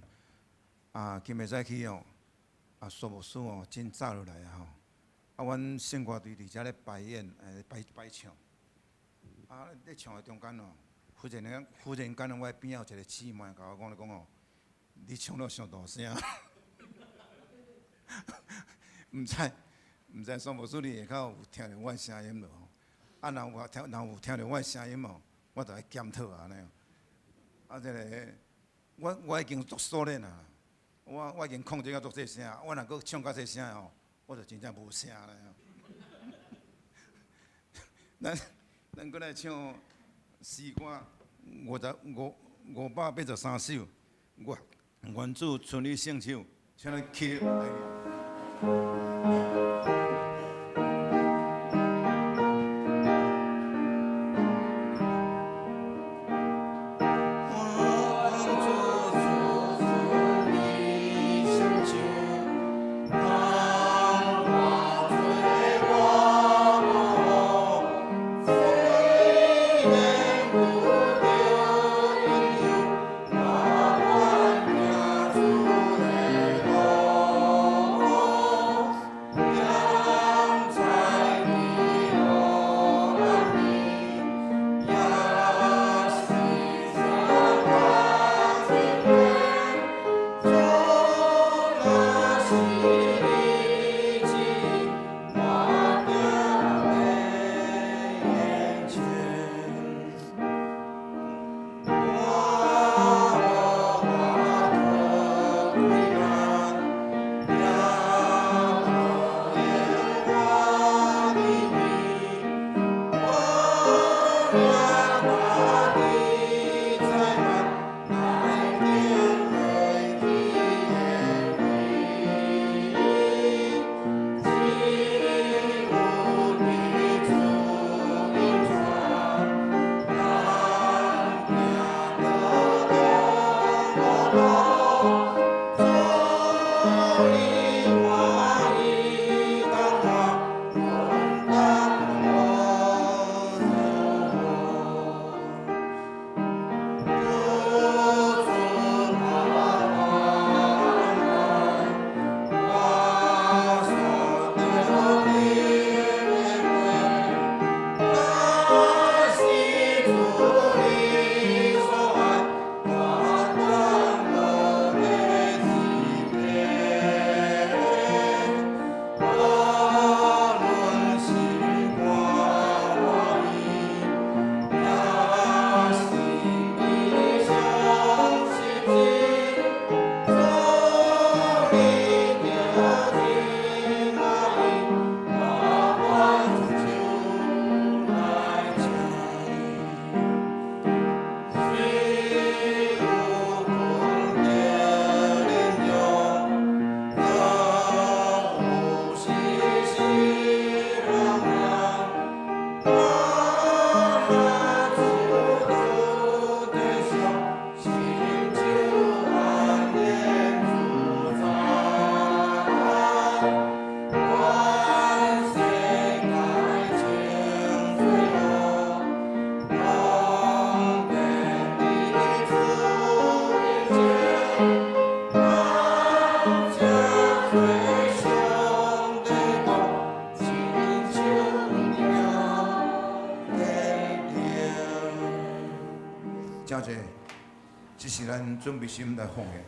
今日早起哦，沙牧师哦，真早落来吼。阮圣歌队伫遮咧排演，摆唱。咧唱的中间哦，忽然间，我边仔有一个姊妹甲我讲哦，你唱了上大声。毋知沙牧师你下口有听着阮声音无？若有听着阮声音哦。我就来检讨安尼。这个我已经足熟练啦，我已经控制到足细声，我若阁唱较细声吼，我就真正无声了。咱阁来唱诗歌583首，愿主顺利成就，请咱起来。真济，这是咱准备心来奉献。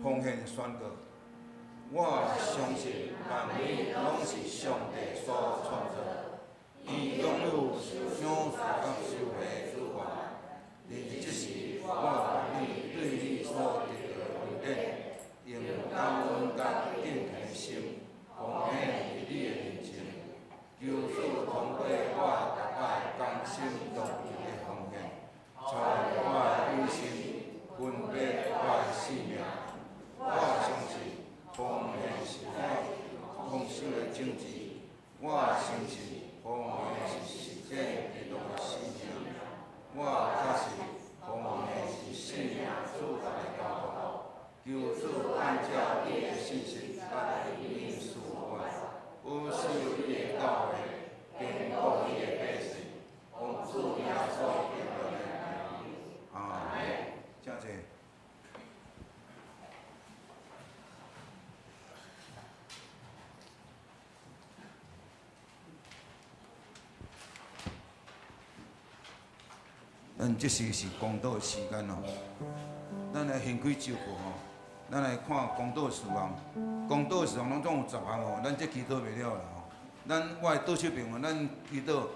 奉献宣告。我相信万物拢是上帝所创造，伊拥有享受甲收回主权。而即时，我你对你所得到的恩典，用感恩甲敬虔的心，奉献伫你的面前，求主通过我逐摆甘心乐意的奉献，带我的内心分别我的性命。我相信。奉献是我丰收的种子，我相信奉献是实践基督的使命，我确实奉献是信仰主的教导，求主按照你的信心甲你应许我，保守你的教会，坚固你的百姓，奉主耶稣基督的名。阿门。谢谢。咱即时是公道的时间哦，咱来献开祝福哦，咱来看公道的事项。公道的事项拢总有10项哦，咱这祈祷袂了啦吼。咱我的倒手边哦，咱祈祷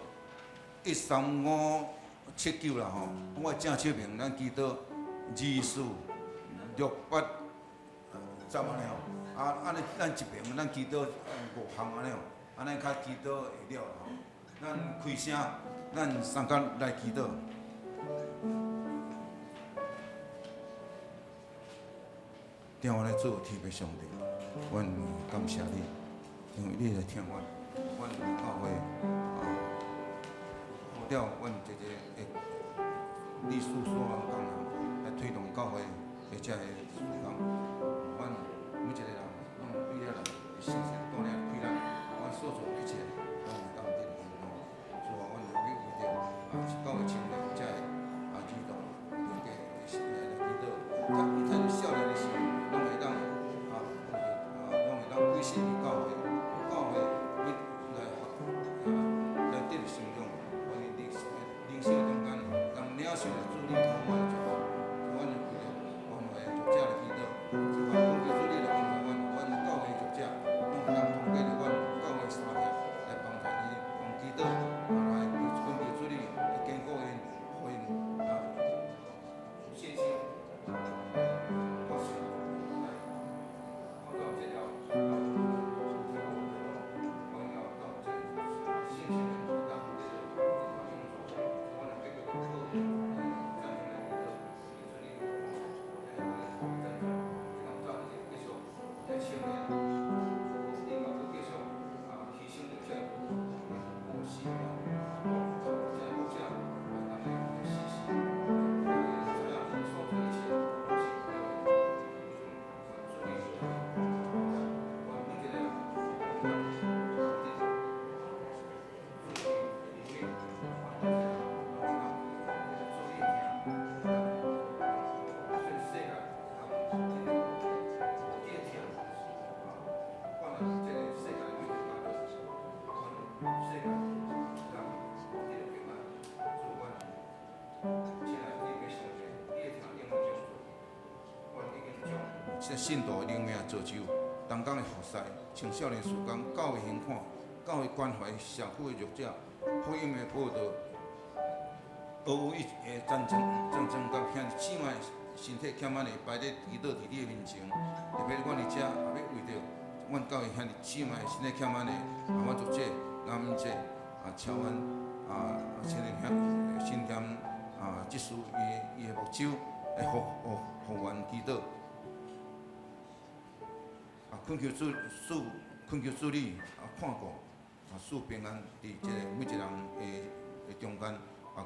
13579啦吼。我的正手边咱祈祷2468怎安尼哦？安尼咱一边咱祈祷5项安尼哦，安尼较祈祷会了吼。咱开声，咱三角来祈祷。听我来做天父上帝，阮感谢你，因为你来听阮教会好了，阮一个历史所有工人来推动教会的这个事工，阮每一个人拢为了人的信心锻炼开咱，阮所做一切拢有当得的功劳。所以，阮要为着是教会成立这个基督应该来祈祷，他少年的时候。拢会当归信于教会，教会要来得成长，我们灵修中间，当领受主你同我的祝福，阮就为着关怀作者来祈祷，是话讲叫主你来帮助阮教会作者，拢会当通过着阮教会三业来帮助伊，用祈祷来恳求主你坚固因，互因信心。这信徒的灵命造就，同工的服侍，青少年事工，教会行看，教会关怀社区的弱者，福音的报道，俄乌的战争甲兄弟姊妹身体欠安的摆咧祈祷伫你的面前，特别阮伫遮也要为着阮教会兄弟姊妹身体欠安的阮作者、男者乔安青年兄新店即使伊的目睭来复原祈祷。恳求主你看顾赐平安伫这个每一人的中间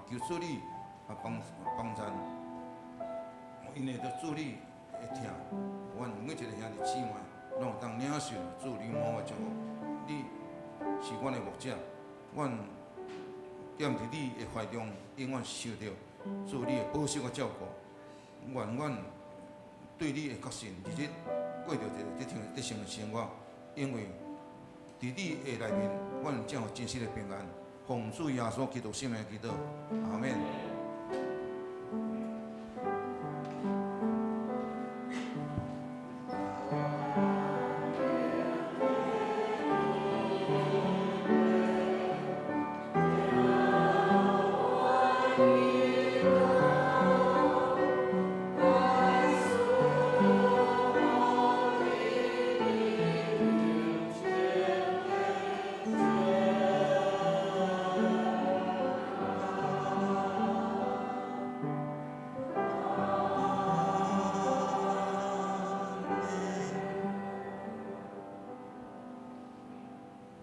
求主你帮助，因为着主你会听，阮每一个兄弟姊妹拢有当领受主你满的祝福。你是阮的牧者，阮踮伫你的怀中，永远受着主你的保守甲照顾。愿阮对你的确信，日日过着一个得胜的生活，因为伫你的内面，阮才有真实的平安。奉主耶稣基督圣名祈祷，阿免。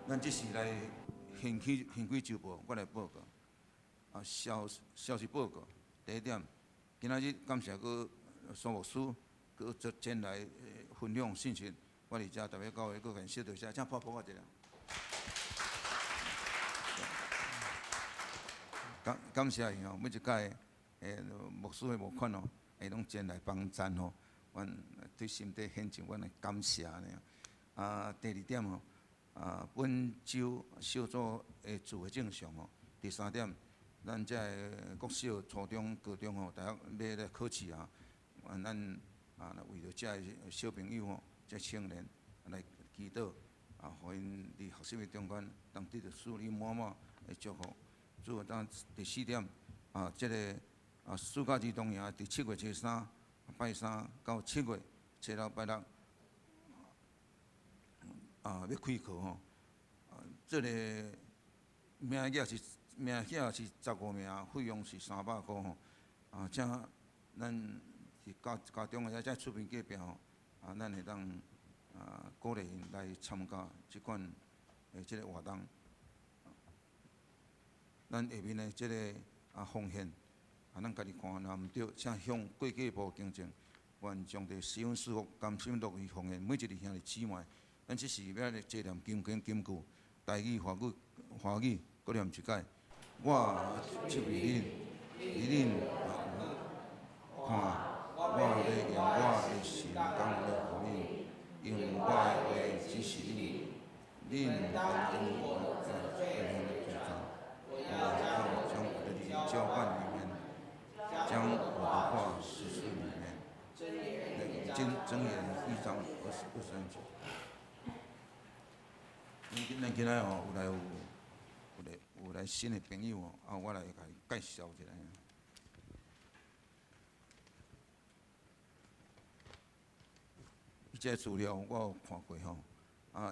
咱即时来献起周报，我来报告。消息报告，第一点，今仔日感谢个苏牧师，佮前来分享信息，我伫遮特别到位，佮感谢着遮，请拍鼓我一下。感谢伊吼，每一届牧师的募款吼，伊拢前来帮赞吼，阮对心底献上阮的感谢呢。第二点吼，本周小组的自会正常吼。第三点。咱遮个国小、初中、高中吼，大学要来考试啊，咱为着遮个小朋友吼，遮青年来祈祷互因伫学习的中间，当得到属灵满满的祝福。主当第四点即个暑假儿童营伫7月初3拜3到7月初6拜6要开课吼，即个名额是15名，费用是300块吼。正咱是家中的遮厝边隔壁吼，咱会当鼓励因来参加即款的即个活动。咱下面的即个奉献，咱家己看，若毋对，请向贵教部更正。愿上帝施恩赐福，甘心乐意奉献每一个兄弟姊妹。咱即时要来纪念金句，台语、华语，搁念一解。我即为恁，恁看，我咧用我的心讲咧互恁，用我的话指示恁，恁当因我在的主张，我要将我的理交换里面，将我的话实施里面。箴言1章23节。咱今仔吼有来新的朋友吼，我来甲伊介绍一下。伊这资料我有看过吼，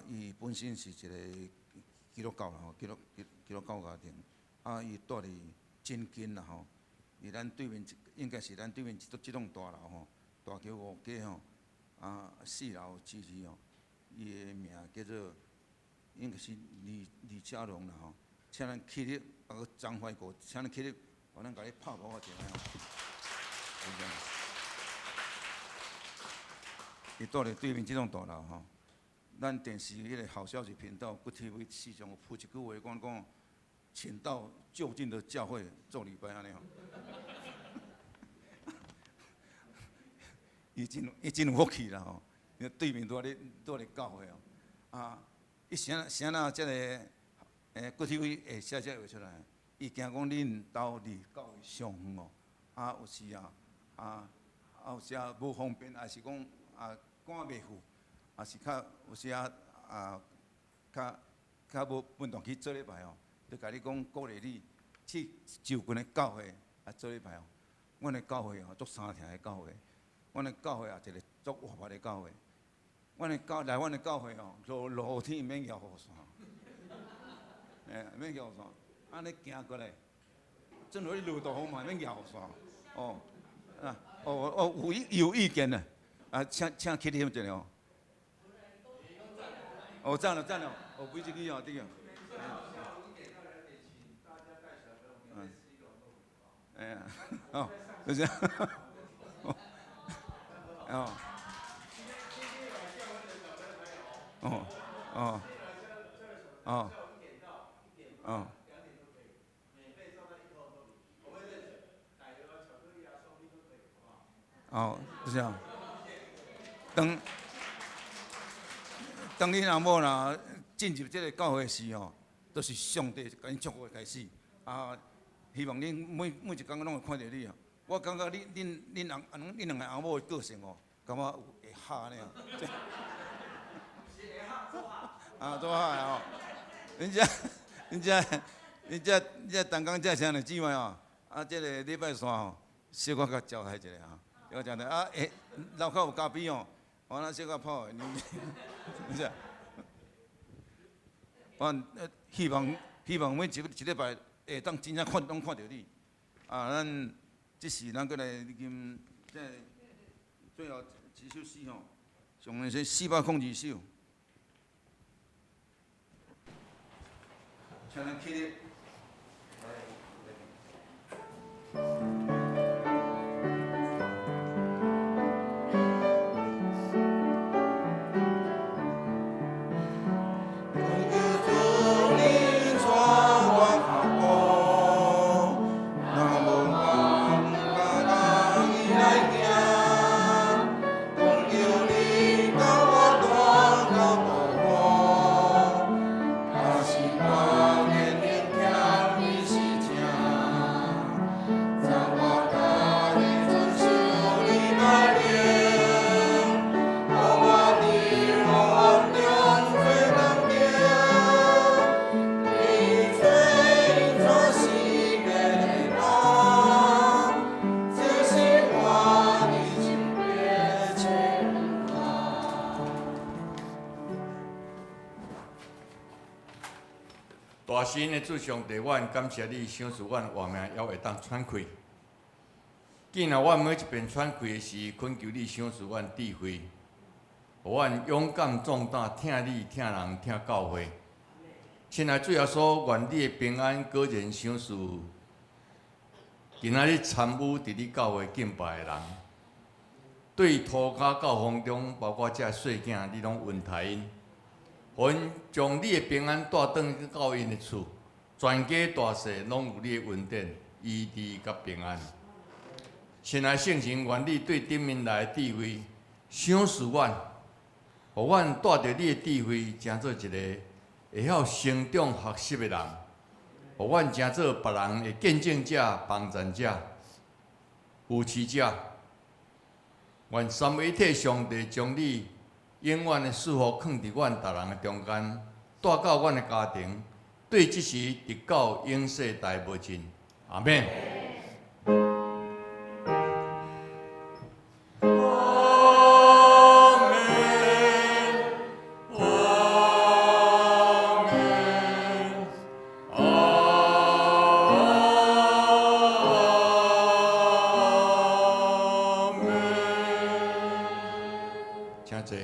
伊本身是一个基督教啦吼，基督教家庭，伊住伫真金啦吼，咱对面应该是咱对面即栋大楼吼，大桥5街吼，4楼之2吼，伊的名叫做应该是李家荣啦吼。请咱起立，个张怀国，请咱起立，互咱甲你拍鼓一下吼。伊住伫对面即栋大楼吼，咱电视迄个好消息频道，搁 TV 时常有播一句话，讲请到就近的教会做礼拜安尼吼。伊真有福气啦吼，因为对面拄咧教会哦，伊啥即个。过去会写画出来，伊惊讲恁兜离教会上远哦，有时有时无方便，也是讲赶袂赴，也是有时较无运动去做礼拜哦，就甲你讲鼓励你去就近的教会做礼拜哦。阮的教会哦，足三听的教会，阮的教会也一个足活泼的教会，阮的教会哦，露天免摇雨伞。免摇伞，安尼行过来，正好落大雨嘛，免摇伞。有意见的，请起立一下哦。赞了，每一句哦，对哦。就这样。就这样。当你若无啦进入这个教会时吼，都是上帝甲你祝福的开始。希望恁每一工拢会看到你哦。我感觉恁两个阿某的个性哦，感觉会合呢。做好哦。恁遮东港遮兄弟姊妹哦，这个礼拜三吼，小可甲招待一下哈，招待楼口有咖啡哦，我那小可泡的，你知？我希望每一礼拜会当真正拢看到你。咱这是咱过来念这最后一首诗吼，上面是402首。请恁起立。大神的主上帝，阮感谢你，赏赐阮活命还会当喘气。既然阮每一遍喘气的时，恳求你赏赐阮智慧，互阮勇敢壮胆，听你、听人、听教诲。亲爱主耶稣，愿你的平安果然赏赐今仔日参与伫你教会敬拜的人，对涂骹到风中，包括这细囝，你拢恩待因。互因将你的平安带转去到因的厝，全家大细拢有你的恩典、医治甲平安。亲爱圣神，愿你对顶面来的智慧赏赐阮，互阮带着你的智慧，成做一个会晓成长学习的人，互阮成做别人的见证者、帮助者、扶持者。愿三位一体上帝将你永远的祝福放伫阮逐人的中间，带到阮的家庭，对即时直到永世代无尽。阿免。请坐。